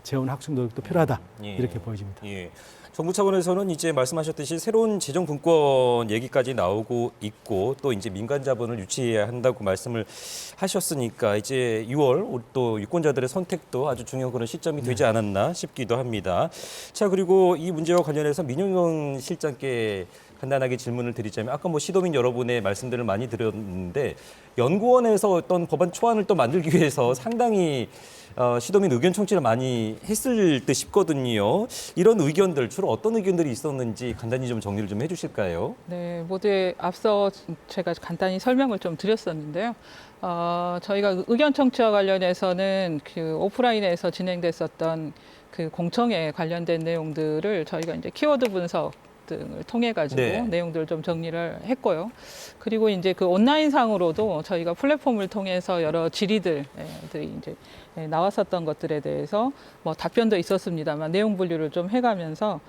재원 확충 노력도 필요하다 예. 이렇게 보여집니다. 예. 정부 차원에서는 이제 말씀하셨듯이 새로운 재정 분권 얘기까지 나오고 있고 또 이제 민간 자본을 유치해야 한다고 말씀을 하셨으니까 이제 6월 또 유권자들의 선택도 아주 중요한 그런 시점이 되지 않았나 싶기도 합니다. 자, 그리고 이 문제와 관련해서 민용현 실장께 간단하게 질문을 드리자면 아까 뭐 시도민 여러분의 말씀들을 많이 드렸는데 연구원에서 어떤 법안 초안을 또 만들기 위해서 상당히 시도민 의견 청취를 많이 했을 듯 싶거든요. 이런 의견들 주로 어떤 의견들이 있었는지 간단히 좀 정리를 좀 해주실까요? 네, 모두에 앞서 제가 간단히 설명을 좀 드렸었는데요. 저희가 의견 청취와 관련해서는 그 오프라인에서 진행됐었던 그 공청회 관련된 내용들을 저희가 이제 키워드 분석 등을 통해 가지고 네. 내용들을 좀 정리를 했고요. 그리고 이제 그 온라인상으로도 저희가 플랫폼을 통해서 여러 질의들이 이제 나왔었던 것들에 대해서 뭐 답변도 있었습니다만 내용 분류를 좀 해가면서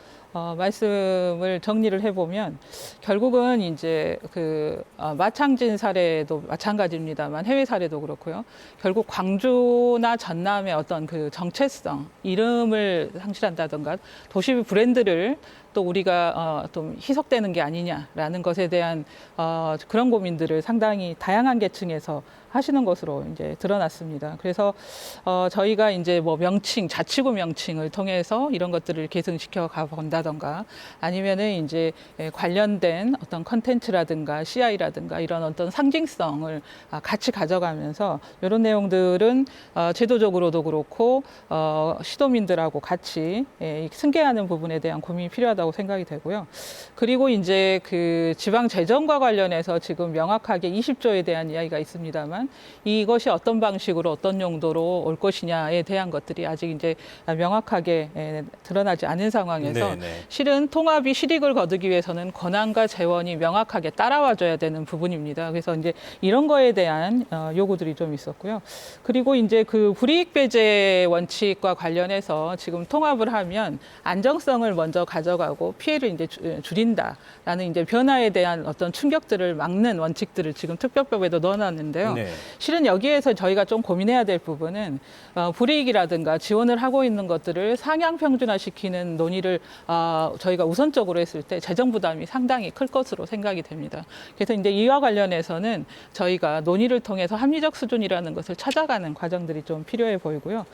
말씀을 정리를 해보면 결국은 이제 그 마창진 사례도 마찬가지입니다만 해외 사례도 그렇고요. 결국 광주나 전남의 어떤 그 정체성, 이름을 상실한다던가 도시 브랜드를 또 우리가 좀 희석되는 게 아니냐라는 것에 대한 그런 고민들을 상당히 다양한 계층에서 하시는 것으로 이제 드러났습니다. 그래서 저희가 이제 뭐 명칭, 자치구 명칭을 통해서 이런 것들을 계승시켜 가본다던가 아니면은 이제 관련된 어떤 컨텐츠라든가 CI라든가 이런 어떤 상징성을 같이 가져가면서 이런 내용들은 제도적으로도 그렇고 시도민들하고 같이 승계하는 부분에 대한 고민이 필요하다고 생각이 되고요. 그리고 이제 그 지방 재정과 관련해서 지금 명확하게 20조에 대한 이야기가 있습니다만 이것이 어떤 방식으로 어떤 용도로 올 것이냐에 대한 것들이 아직 이제 명확하게 드러나지 않은 상황에서 실은 통합이 실익을 거두기 위해서는 권한과 재원이 명확하게 따라와줘야 되는 부분입니다. 그래서 이제 이런 거에 대한 요구들이 좀 있었고요. 그리고 이제 그 불이익 배제 원칙과 관련해서 지금 통합을 하면 안정성을 먼저 가져가고 피해를 이제 줄인다라는 이제 변화에 대한 어떤 충격들을 막는 원칙들을 지금 특별법에도 넣어놨는데요. 네. 실은 여기에서 저희가 좀 고민해야 될 부분은 불이익이라든가 지원을 하고 있는 것들을 상향 평준화시키는 논의를 저희가 우선적으로 했을 때 재정 부담이 상당히 클 것으로 생각이 됩니다. 그래서 이제 이와 관련해서는 저희가 논의를 통해서 합리적 수준이라는 것을 찾아가는 과정들이 좀 필요해 보이고요.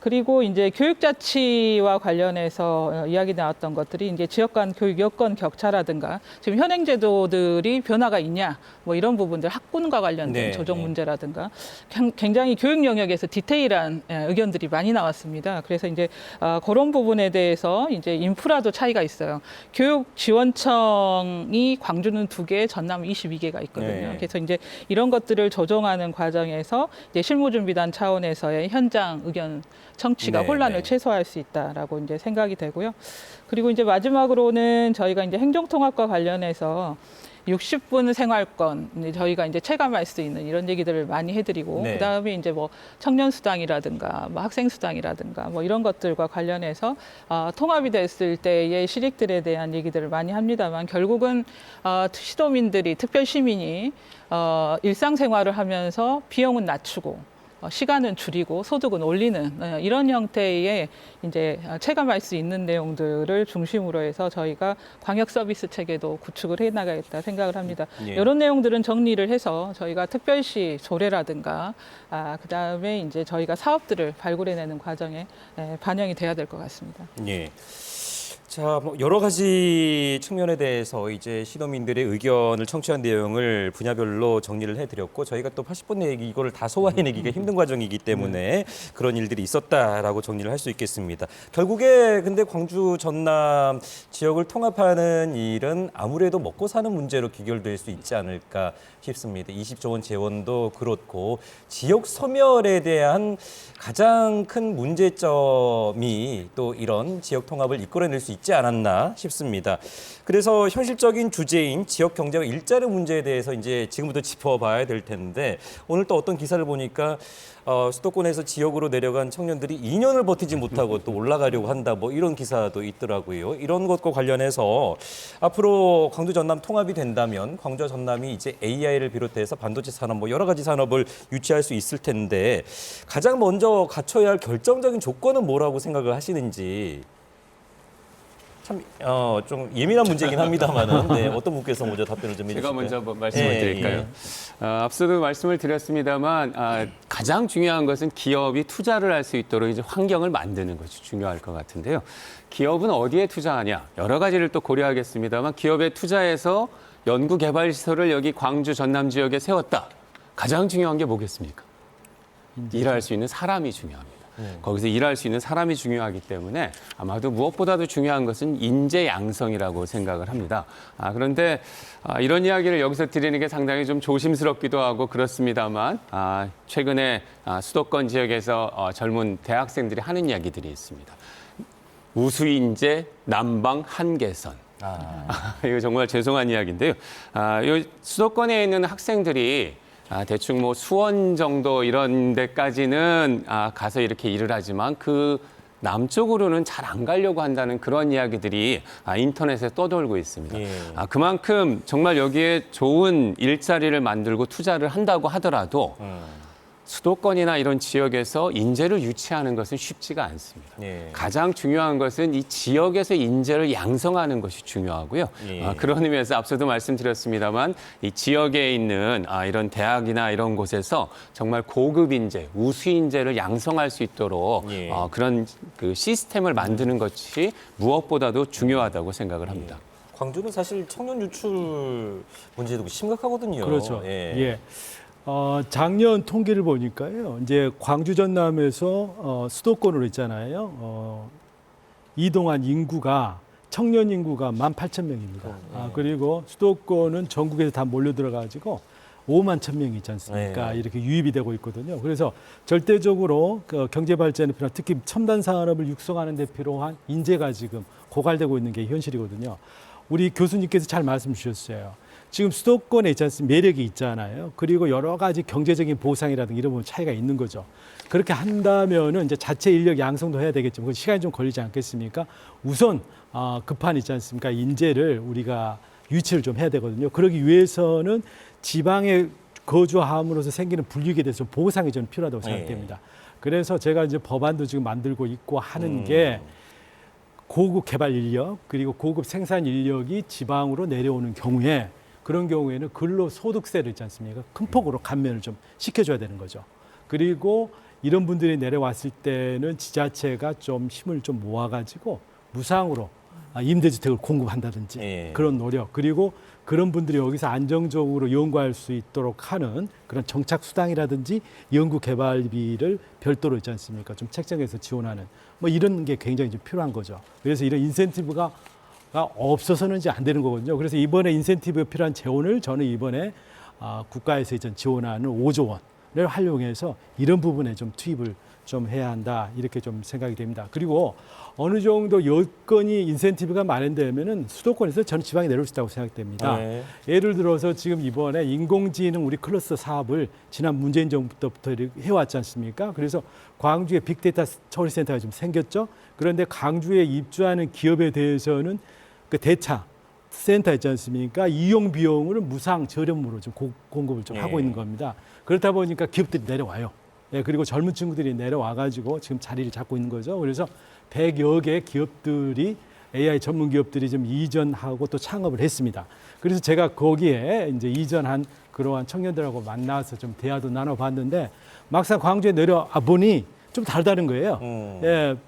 그리고 이제 교육자치와 관련해서 이야기 나왔던 것들이 이제 지역 간 교육 여건 격차라든가 지금 현행 제도들이 변화가 있냐 뭐 이런 부분들 학군과 관련된 조정 문제라든가 굉장히 교육 영역에서 디테일한 의견들이 많이 나왔습니다. 그래서 이제 그런 부분에 대해서 이제 인프라도 차이가 있어요. 교육지원청이 광주는 2개, 전남은 22개가 있거든요. 그래서 이제 이런 것들을 조정하는 과정에서 이제 실무준비단 차원에서의 현장 의견 청취가 혼란을 최소화할 수 있다라고 이제 생각이 되고요. 그리고 이제 마지막으로는 저희가 이제 행정통합과 관련해서 60분 생활권 저희가 이제 체감할 수 있는 이런 얘기들을 많이 해드리고 그다음에 이제 뭐 청년 수당이라든가 뭐 학생 수당이라든가 뭐 이런 것들과 관련해서 통합이 됐을 때의 실익들에 대한 얘기들을 많이 합니다만 결국은 시도민들이 특별 시민이 일상생활을 하면서 비용은 낮추고 시간은 줄이고 소득은 올리는 이런 형태의 이제 체감할 수 있는 내용들을 중심으로 해서 저희가 광역 서비스 체계도 구축을 해 나가겠다 생각을 합니다. 이런 내용들은 정리를 해서 저희가 특별시 조례라든가 그다음에 이제 저희가 사업들을 발굴해내는 과정에 반영이 돼야 될 것 같습니다. 예. 자, 뭐 여러 가지 측면에 대해서 이제 시도민들의 의견을 청취한 내용을 분야별로 정리를 해드렸고 저희가 또 80분 내기 이거를 다 소화해내기가 힘든 과정이기 때문에 그런 일들이 있었다라고 정리를 할 수 있겠습니다. 결국에 근데 광주 전남 지역을 통합하는 일은 아무래도 먹고 사는 문제로 귀결될 수 있지 않을까 싶습니다. 20조 원 재원도 그렇고 지역 소멸에 대한 가장 큰 문제점이 또 이런 지역 통합을 이끌어낼 수 있다. 있지 않았나 싶습니다. 그래서 현실적인 주제인 지역 경제와 일자리 문제에 대해서 이제 지금부터 짚어봐야 될 텐데 오늘 또 어떤 기사를 보니까 수도권에서 지역으로 내려간 청년들이 2년을 버티지 못하고 또 올라가려고 한다 뭐 이런 기사도 있더라고요. 이런 것과 관련해서 앞으로 광주 전남 통합이 된다면 광주와 전남이 이제 AI를 비롯해서 반도체 산업 뭐 여러 가지 산업을 유치할 수 있을 텐데 가장 먼저 갖춰야 할 결정적인 조건은 뭐라고 생각을 하시는지 참 좀 예민한 문제이긴 합니다만은 네, 어떤 분께서 먼저 답변을 좀 해주실까요? 제가 먼저 한번 말씀을 드릴까요? 앞서도 말씀을 드렸습니다만 가장 중요한 것은 기업이 투자를 할 수 있도록 이제 환경을 만드는 것이 중요할 것 같은데요. 기업은 어디에 투자하냐? 여러 가지를 또 고려하겠습니다만 기업에 투자해서 연구개발시설을 여기 광주 전남 지역에 세웠다. 가장 중요한 게 뭐겠습니까? 일할 수 있는 사람이 중요합니다. 거기서 일할 수 있는 사람이 중요하기 때문에 아마도 무엇보다도 중요한 것은 인재 양성이라고 생각을 합니다. 그런데 이런 이야기를 여기서 드리는 게 상당히 좀 조심스럽기도 하고 그렇습니다만 최근에 수도권 지역에서 젊은 대학생들이 하는 이야기들이 있습니다. 우수인재 남방 한계선. 이거 정말 죄송한 이야기인데요. 이 수도권에 있는 학생들이 대충 뭐 수원 정도 이런 데까지는 가서 이렇게 일을 하지만 그 남쪽으로는 잘 안 가려고 한다는 그런 이야기들이 인터넷에 떠돌고 있습니다. 그만큼 정말 여기에 좋은 일자리를 만들고 투자를 한다고 하더라도 수도권이나 이런 지역에서 인재를 유치하는 것은 쉽지가 않습니다. 가장 중요한 것은 이 지역에서 인재를 양성하는 것이 중요하고요. 그런 의미에서 앞서도 말씀드렸습니다만 이 지역에 있는 이런 대학이나 이런 곳에서 정말 고급 인재, 우수 인재를 양성할 수 있도록 그런 그 시스템을 만드는 것이 무엇보다도 중요하다고 생각을 합니다. 광주는 사실 청년 유출 문제도 심각하거든요. 그렇죠. 예. 작년 통계를 보니까요. 이제 광주 전남에서 수도권으로 있잖아요. 이동한 인구가 청년 인구가 18,000명입니다. 그리고 수도권은 전국에서 다 몰려 들어가지고 5만 1,000명이 있지 않습니까? 이렇게 유입이 되고 있거든요. 그래서 절대적으로 그 경제 발전에 필요한 특히 첨단 산업을 육성하는 데 필요한 인재가 지금 고갈되고 있는 게 현실이거든요. 우리 교수님께서 잘 말씀 주셨어요. 지금 수도권에 있지 않습니까? 매력이 있잖아요. 그리고 여러 가지 경제적인 보상이라든가 이런 부분 차이가 있는 거죠. 그렇게 한다면은 이제 자체 인력 양성도 해야 되겠지만 그 시간이 좀 걸리지 않겠습니까? 우선 급한 있지 않습니까? 인재를 우리가 유치를 좀 해야 되거든요. 그러기 위해서는 지방에 거주함으로써 생기는 불이익에 대해서 보상이 좀 필요하다고 생각됩니다. 그래서 제가 이제 법안도 지금 만들고 있고 하는 게 고급 개발 인력 그리고 고급 생산 인력이 지방으로 내려오는 경우에 그런 경우에는 근로소득세를 있지 않습니까? 큰 폭으로 감면을 좀 시켜줘야 되는 거죠. 그리고 이런 분들이 내려왔을 때는 지자체가 좀 힘을 좀 모아가지고 무상으로 임대주택을 공급한다든지 그런 노력 그리고 그런 분들이 여기서 안정적으로 연구할 수 있도록 하는 그런 정착수당이라든지 연구개발비를 별도로 있지 않습니까? 좀 책정해서 지원하는 뭐 이런 게 굉장히 좀 필요한 거죠. 그래서 이런 인센티브가 없어서는 이제 안 되는 거거든요. 그래서 이번에 인센티브에 필요한 재원을 저는 이번에 국가에서 이제 지원하는 5조 원을 활용해서 이런 부분에 좀 투입을 좀 해야 한다 이렇게 좀 생각이 됩니다. 그리고 어느 정도 여건이 인센티브가 마련되면은 수도권에서 저는 지방에 내려올 수 있다고 생각됩니다. 예를 들어서 지금 이번에 인공지능 우리 클러스터 사업을 지난 문재인 정부 때부터 해왔지 않습니까? 그래서 광주에 빅데이터 처리센터가 좀 생겼죠. 그런데 광주에 입주하는 기업에 대해서는 그 대차 센터 있지 않습니까? 이용 비용을 무상 저렴으로 좀 공급을 좀 하고 있는 겁니다. 그렇다 보니까 기업들이 내려와요. 그리고 젊은 친구들이 내려와가지고 지금 자리를 잡고 있는 거죠. 그래서 100여 개 기업들이 AI 전문 기업들이 좀 이전하고 또 창업을 했습니다. 그래서 제가 거기에 이제 이전한 그러한 청년들하고 만나서 좀 대화도 나눠봤는데 막상 광주에 내려와 보니 좀 다르다는 거예요.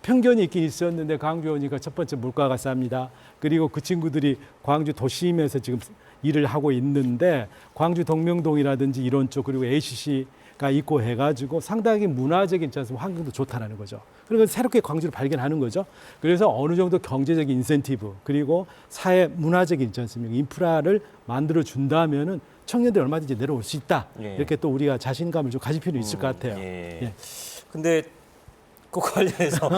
편견이 있긴 있었는데 광주에 오니까 첫 번째 물가가 쌉니다. 그리고 그 친구들이 광주 도심에서 지금 일을 하고 있는데 광주 동명동이라든지 이런 쪽 그리고 ACC가 있고 해가지고 상당히 문화적인 환경도 좋다라는 거죠. 그리고 새롭게 광주를 발견하는 거죠. 그래서 어느 정도 경제적인 인센티브 그리고 사회 문화적인 있지 않습니까? 인프라를 만들어 준다면은 청년들 얼마든지 내려올 수 있다. 이렇게 또 우리가 자신감을 좀 가질 필요는 있을 것 같아요. 근데 그 관련해서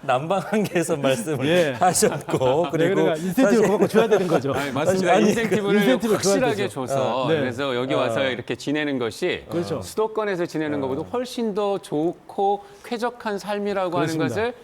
난방한계에서 말씀을 예. 하셨고 그리고 그러니까 인센티브를 그만큼 줘야 되는 거죠. 아니, 맞습니다. 아니, 인센티브를 인센티브를 확실하게 줘야 되죠. 줘서 네. 그래서 여기 와서 이렇게 지내는 것이 그렇죠. 수도권에서 지내는 것보다 훨씬 더 좋고 쾌적한 삶이라고 하는 그렇습니다. 것을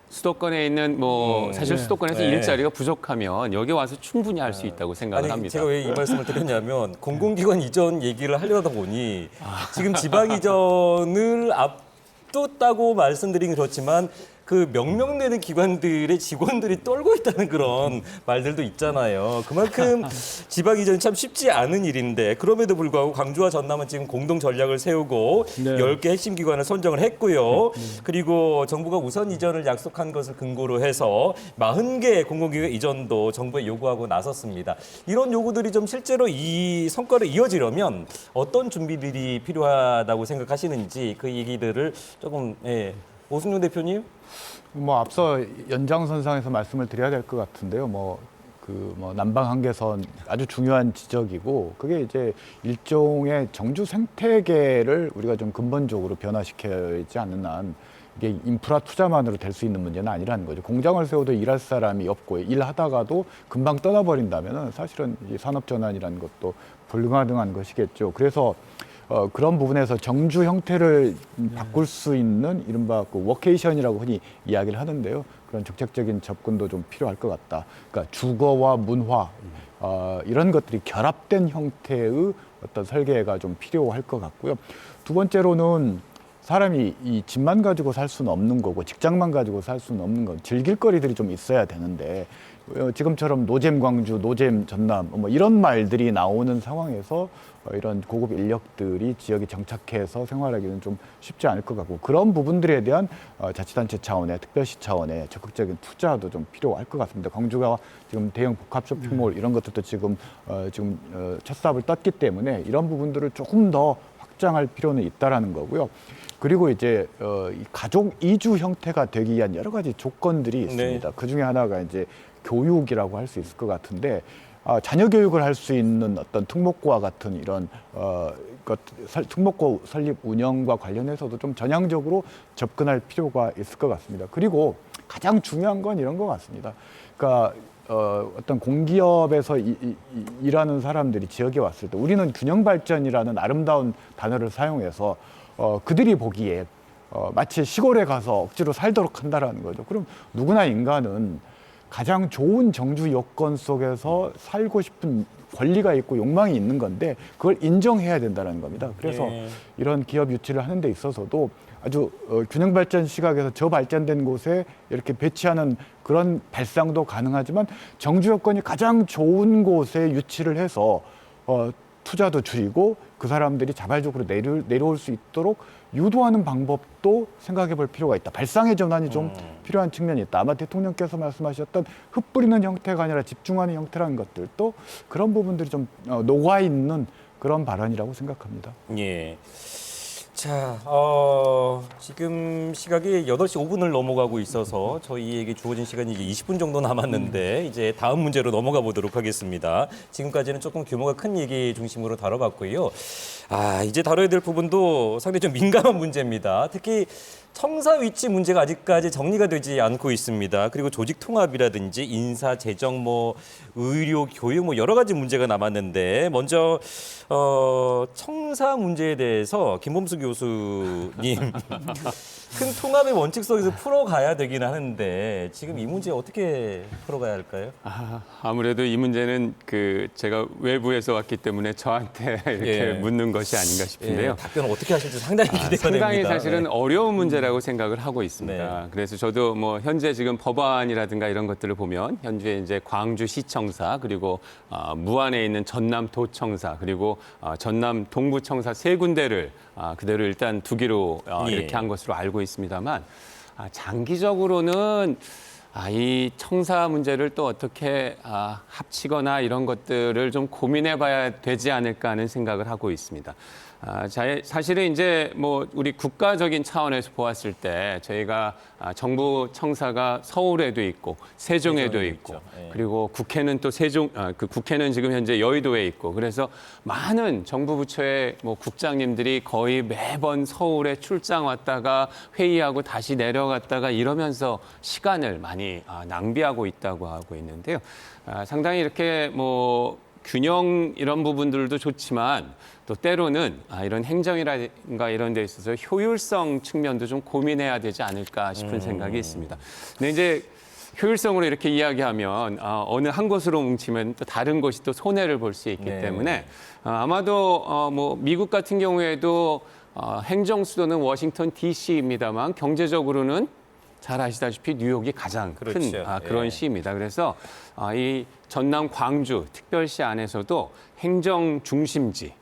수도권에 있는 뭐 사실 네. 수도권에서 네. 일자리가 부족하면 여기 와서 충분히 할 수 있다고 생각을 아니, 합니다. 제가 왜 이 말씀을 드렸냐면 공공기관 이전 얘기를 하려다 보니 지금 지방 이전을 앞뒀다고 말씀드리긴 그렇지만 그 명명되는 기관들의 직원들이 떨고 있다는 그런 말들도 있잖아요. 그만큼 지방 이전이 참 쉽지 않은 일인데 그럼에도 불구하고 광주와 전남은 지금 공동 전략을 세우고 네. 10개 핵심 기관을 선정을 했고요. 그리고 정부가 우선 이전을 약속한 것을 근거로 해서 40개 공공기관 이전도 정부에 요구하고 나섰습니다. 이런 요구들이 좀 실제로 이 성과를 이어지려면 어떤 준비들이 필요하다고 생각하시는지 그 얘기들을 조금 오승용 대표님. 뭐 앞서 연장선상에서 말씀을 드려야 될 것 같은데요. 난방 한계선 아주 중요한 지적이고 그게 이제 일종의 정주 생태계를 우리가 좀 근본적으로 변화시켜야지 않는 한 이게 인프라 투자만으로 될 수 있는 문제는 아니라는 거죠. 공장을 세워도 일할 사람이 없고 일하다가도 금방 떠나버린다면은 사실은 이 산업 전환이라는 것도 불가능한 것이겠죠. 그래서 그런 부분에서 정주 형태를 바꿀 수 있는 이른바 그 워케이션이라고 흔히 이야기를 하는데요. 그런 적극적인 접근도 좀 필요할 것 같다. 그러니까 주거와 문화 이런 것들이 결합된 형태의 어떤 설계가 좀 필요할 것 같고요. 두 번째로는 사람이 이 집만 가지고 살 수는 없는 거고 직장만 가지고 살 수는 없는 건 즐길 거리들이 좀 있어야 되는데 지금처럼 노잼 광주, 노잼 전남 뭐 이런 말들이 나오는 상황에서 이런 고급 인력들이 지역에 정착해서 생활하기는 좀 쉽지 않을 것 같고 그런 부분들에 대한 자치단체 차원의 특별시 차원의 적극적인 투자도 좀 필요할 것 같습니다. 광주가 지금 대형 복합 쇼핑몰 이런 것들도 지금 첫 삽을 떴기 때문에 이런 부분들을 조금 더 확장할 필요는 있다라는 거고요. 그리고 이제 가족 이주 형태가 되기 위한 여러 가지 조건들이 있습니다. 그 중에 하나가 이제 교육이라고 할 수 있을 것 같은데 자녀 교육을 할 수 있는 어떤 특목고와 같은 이런 특목고 설립 운영과 관련해서도 좀 전향적으로 접근할 필요가 있을 것 같습니다. 그리고 가장 중요한 건 이런 것 같습니다. 그러니까 어떤 공기업에서 일하는 사람들이 지역에 왔을 때 우리는 균형 발전이라는 아름다운 단어를 사용해서 그들이 보기에 마치 시골에 가서 억지로 살도록 한다라는 거죠. 그럼 누구나 인간은 가장 좋은 정주 여건 속에서 살고 싶은 권리가 있고 욕망이 있는 건데 그걸 인정해야 된다는 겁니다. 그래서 이런 기업 유치를 하는 데 있어서도 아주 균형 발전 시각에서 저발전된 곳에 이렇게 배치하는 그런 발상도 가능하지만 정주 여건이 가장 좋은 곳에 유치를 해서 투자도 줄이고 그 사람들이 자발적으로 내려올 수 있도록 유도하는 방법도 생각해 볼 필요가 있다. 발상의 전환이 좀 필요한 측면이 있다. 아마 대통령께서 말씀하셨던 흩뿌리는 형태가 아니라 집중하는 형태라는 것들도 그런 부분들이 좀 녹아있는 그런 발언이라고 생각합니다. 예. 자, 지금 시각이 8시 5분을 넘어가고 있어서 저희에게 주어진 시간이 이제 20분 정도 남았는데 이제 다음 문제로 넘어가 보도록 하겠습니다. 지금까지는 조금 규모가 큰 얘기 중심으로 다뤄봤고요. 이제 다뤄야 될 부분도 상당히 좀 민감한 문제입니다. 특히 청사 위치 문제가 아직까지 정리가 되지 않고 있습니다. 그리고 조직 통합이라든지 인사, 재정, 의료, 교육 여러 가지 문제가 남았는데 먼저 청사 문제에 대해서 김범수 교수님 큰 통합의 원칙 속에서 풀어가야 되긴 하는데 지금 이 문제 어떻게 풀어가야 할까요? 아무래도 이 문제는 제가 외부에서 왔기 때문에 저한테 이렇게 묻는 것이 아닌가 싶은데요. 답변을 어떻게 하실지 상당히 기대가 상당히 됩니다. 사실은 어려운 문제라고 생각을 하고 있습니다. 그래서 저도 현재 지금 법안이라든가 이런 것들을 보면 현재 이제 광주시청사 그리고 무안에 있는 전남도청사 그리고 전남 동부청사 세 군데를 그대로 일단 두기로 이렇게 한 것으로 알고 있습니다만 장기적으로는 이 청사 문제를 또 어떻게 합치거나 이런 것들을 좀 고민해 봐야 되지 않을까 하는 생각을 하고 있습니다. 사실은 이제 뭐 우리 국가적인 차원에서 보았을 때 저희가 정부 청사가 서울에도 있고 세종에도 있고 그리고 국회는 또 국회는 지금 현재 여의도에 있고 그래서 많은 정부 부처의 뭐 국장님들이 거의 매번 서울에 출장 왔다가 회의하고 다시 내려갔다가 이러면서 시간을 많이 낭비하고 있다고 하고 있는데요. 상당히 이렇게 뭐 균형 이런 부분들도 좋지만 또 때로는 이런 행정이라든가 이런 데 있어서 효율성 측면도 좀 고민해야 되지 않을까 싶은 생각이 있습니다. 근데 이제 효율성으로 이렇게 이야기하면 어느 한 곳으로 뭉치면 또 다른 곳이 또 손해를 볼 수 있기 때문에 아마도 뭐 미국 같은 경우에도 행정 수도는 워싱턴 DC입니다만 경제적으로는 잘 아시다시피 뉴욕이 가장 큰 그런 시입니다. 그래서 이 전남 광주 특별시 안에서도 행정 중심지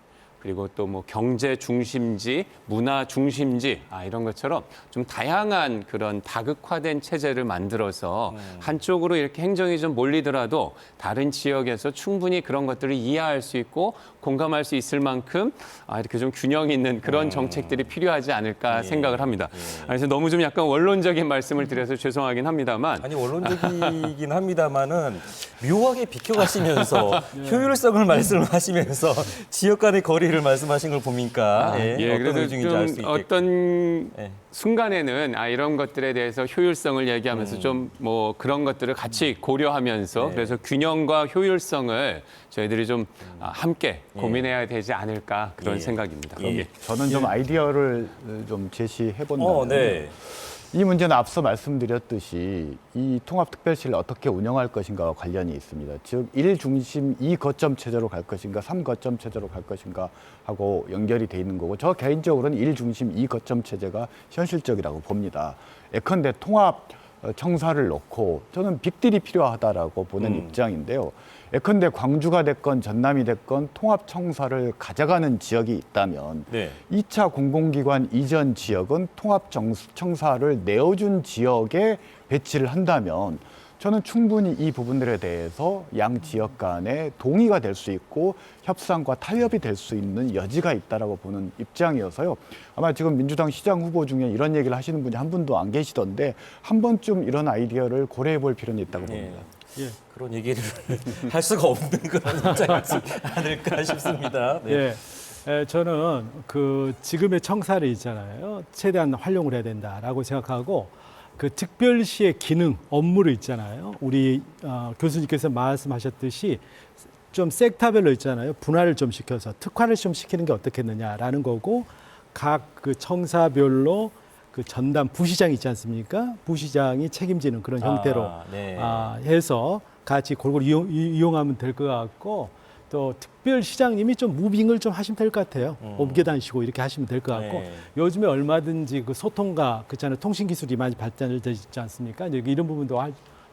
그리고 또 뭐 경제 중심지, 문화 중심지 이런 것처럼 좀 다양한 그런 다극화된 체제를 만들어서 한쪽으로 이렇게 행정이 좀 몰리더라도 다른 지역에서 충분히 그런 것들을 이해할 수 있고 공감할 수 있을 만큼 이렇게 좀 균형 있는 그런 정책들이 필요하지 않을까 생각을 합니다. 그래서 너무 좀 약간 원론적인 말씀을 드려서 죄송하긴 합니다만 아니 원론적이긴 합니다만은 묘하게 비켜가시면서 효율성을 말씀하시면서 지역 간의 거리를 말씀하신 걸 보니까 어떤 그래도 의중인지 알 수 좀 있겠고. 어떤 순간에는 이런 것들에 대해서 효율성을 얘기하면서 좀 뭐 그런 것들을 같이 고려하면서 그래서 균형과 효율성을 저희들이 좀 함께 고민해야 되지 않을까 그런 생각입니다. 저는 좀 아이디어를 좀 제시해 본다면 이 문제는 앞서 말씀드렸듯이 이 통합특별시를 어떻게 운영할 것인가와 관련이 있습니다. 즉, 1중심 2거점 체제로 갈 것인가 3거점 체제로 갈 것인가 하고 연결이 돼 있는 거고 저 개인적으로는 1중심 2거점 체제가 현실적이라고 봅니다. 예컨대 통합 청사를 놓고 저는 빅딜이 필요하다라고 보는 입장인데요. 예컨대 광주가 됐건 전남이 됐건 통합청사를 가져가는 지역이 있다면 2차 공공기관 이전 지역은 통합청사를 내어준 지역에 배치를 한다면 저는 충분히 이 부분들에 대해서 양 지역 간에 동의가 될 수 있고 협상과 타협이 될 수 있는 여지가 있다라고 보는 입장이어서요. 아마 지금 민주당 시장 후보 중에 이런 얘기를 하시는 분이 한 분도 안 계시던데 한 번쯤 이런 아이디어를 고려해 볼 필요는 있다고 봅니다. 그런 얘기를 할 수가 없는 그런 입장이지 않을까 싶습니다. 저는 그 지금의 청사를 있잖아요. 최대한 활용을 해야 된다라고 생각하고 그 특별시의 기능, 업무를 있잖아요. 우리 교수님께서 말씀하셨듯이 좀 섹터별로 있잖아요. 분할을 좀 시켜서 특화를 좀 시키는 게 어떻겠느냐라는 거고 각 그 청사별로 그 전담 부시장이 있지 않습니까? 부시장이 책임지는 그런 형태로 해서 같이 골고루 이용하면 될 것 같고 또 특별시장님이 좀 무빙을 좀 하시면 될 것 같아요. 옮겨 다니시고 이렇게 하시면 될 것 같고 요즘에 얼마든지 그 소통과 그렇잖아요. 통신 기술이 많이 발전되어 있지 않습니까? 이런 부분도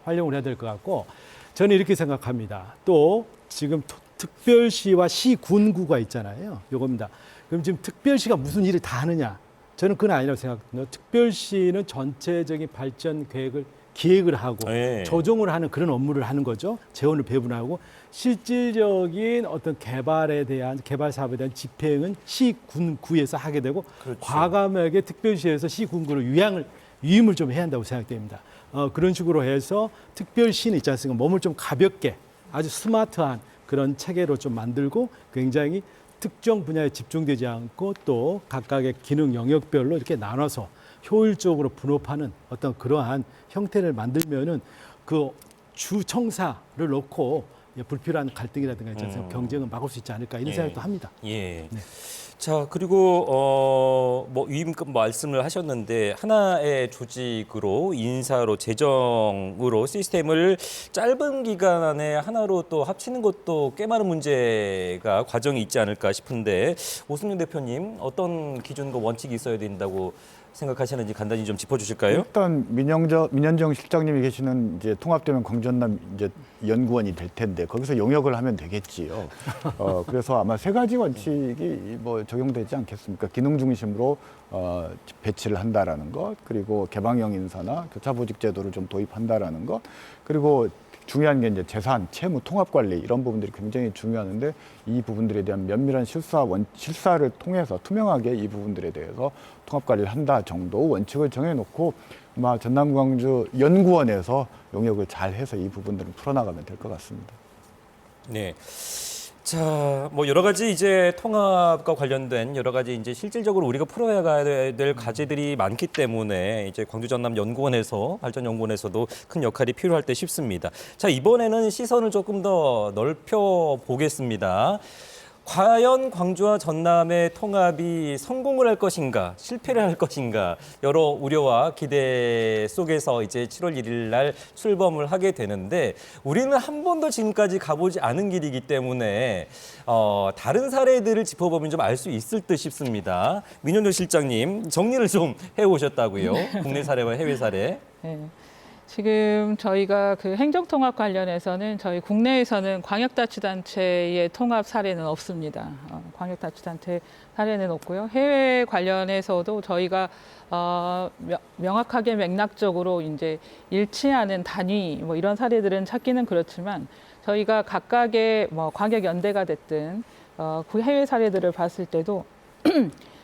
활용을 해야 될 것 같고 저는 이렇게 생각합니다. 또 지금 특별시와 시군구가 있잖아요. 요겁니다. 그럼 지금 특별시가 무슨 일을 다 하느냐? 저는 그건 아니라고 생각합니다. 특별시는 전체적인 발전 계획을 기획을 하고 조정을 하는 그런 업무를 하는 거죠. 재원을 배분하고 실질적인 어떤 개발에 대한 개발 사업에 대한 집행은 시군구에서 하게 되고 과감하게 특별시에서 시군구를 유임을 좀 해야 한다고 생각됩니다. 그런 식으로 해서 특별시는 있지 않습니까? 몸을 좀 가볍게 아주 스마트한 그런 체계로 좀 만들고 굉장히 특정 분야에 집중되지 않고 또 각각의 기능 영역별로 이렇게 나눠서 효율적으로 분업하는 어떤 그러한 형태를 만들면은 그 주청사를 놓고 불필요한 갈등이라든가 있지 않습니까? 경쟁을 막을 수 있지 않을까 이런 생각도 합니다. 자, 그리고 뭐 위임급 말씀을 하셨는데 하나의 조직으로 인사로 재정으로 시스템을 짧은 기간 안에 하나로 또 합치는 것도 꽤 많은 문제가 과정이 있지 않을까 싶은데 오승윤 대표님 어떤 기준과 원칙이 있어야 된다고 생각하시는지 간단히 좀 짚어주실까요? 일단 민현정 실장님이 계시는 이제 통합되면 광주전남 이제 연구원이 될 텐데 거기서 용역을 하면 되겠지요. 그래서 아마 세 가지 원칙이 뭐 적용되지 않겠습니까? 기능 중심으로 배치를 한다라는 것, 그리고 개방형 인사나 교차보직 제도를 좀 도입한다라는 것, 그리고 중요한 게 이제 재산, 채무, 통합 관리 이런 부분들이 굉장히 중요한데 이 부분들에 대한 면밀한 실사를 통해서 투명하게 이 부분들에 대해서 통합 관리를 한다 정도 원칙을 정해놓고 아마 전남 광주 연구원에서 용역을 잘 해서 이 부분들을 풀어나가면 될 것 같습니다. 네. 자, 뭐 여러 가지 이제 통합과 관련된 여러 가지 이제 실질적으로 우리가 풀어야 될 과제들이 많기 때문에 이제 광주 전남 연구원에서 발전연구원에서도 큰 역할이 필요할 때 싶습니다. 자, 이번에는 시선을 조금 더 넓혀 보겠습니다. 과연 광주와 전남의 통합이 성공을 할 것인가, 실패를 할 것인가 여러 우려와 기대 속에서 이제 7월 1일 날 출범을 하게 되는데 우리는 한 번도 지금까지 가보지 않은 길이기 때문에 다른 사례들을 짚어보면 좀 알 수 있을 듯 싶습니다. 민현정 실장님 정리를 좀 해오셨다고요. 국내 사례와 해외 사례. 네. 지금 저희가 그 행정통합 관련해서는 저희 국내에서는 광역자치단체의 통합 사례는 없습니다. 광역자치단체 사례는 없고요. 해외 관련해서도 저희가 명확하게 맥락적으로 이제 일치하는 단위 뭐 이런 사례들은 찾기는 그렇지만 저희가 각각의 뭐 광역연대가 됐든 그 해외 사례들을 봤을 때도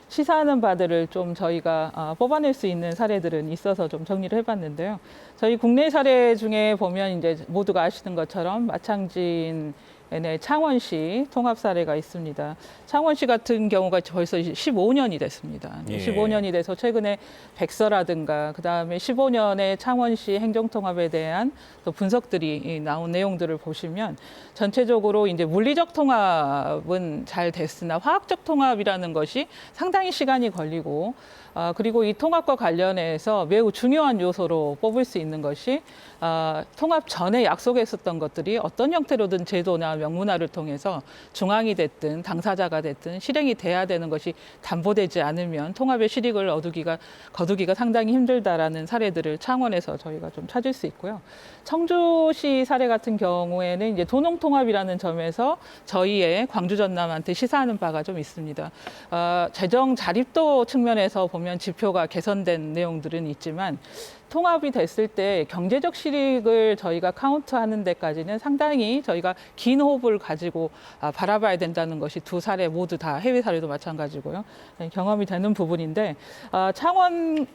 시사하는 바들을 좀 저희가 뽑아낼 수 있는 사례들은 있어서 좀 정리를 해봤는데요. 저희 국내 사례 중에 보면 이제 모두가 아시는 것처럼 마창진의 창원시 통합 사례가 있습니다. 창원시 같은 경우가 벌써 15년이 됐습니다. 예. 15년이 돼서 최근에 백서라든가 그다음에 15년의 창원시 행정통합에 대한 또 분석들이 나온 내용들을 보시면 전체적으로 이제 물리적 통합은 잘 됐으나 화학적 통합이라는 것이 상당히 시간이 걸리고 그리고 이 통합과 관련해서 매우 중요한 요소로 뽑을 수 있는 것이 통합 전에 약속했었던 것들이 어떤 형태로든 제도나 명문화를 통해서 중앙이 됐든 당사자가 됐든 실행이 돼야 되는 것이 담보되지 않으면 통합의 실익을 거두기가 상당히 힘들다라는 사례들을 창원에서 저희가 좀 찾을 수 있고요. 청주시 사례 같은 경우에는 이제 도농통합이라는 점에서 저희의 광주 전남한테 시사하는 바가 좀 있습니다. 재정 자립도 측면에서 보면 지표가 개선된 내용들은 있지만 통합이 됐을 때 경제적 실익을 저희가 카운트하는 데까지는 상당히 저희가 긴 호흡을 가지고 바라봐야 된다는 것이 두 사례 모두 다 해외 사례도 마찬가지고요. 경험이 되는 부분인데 창원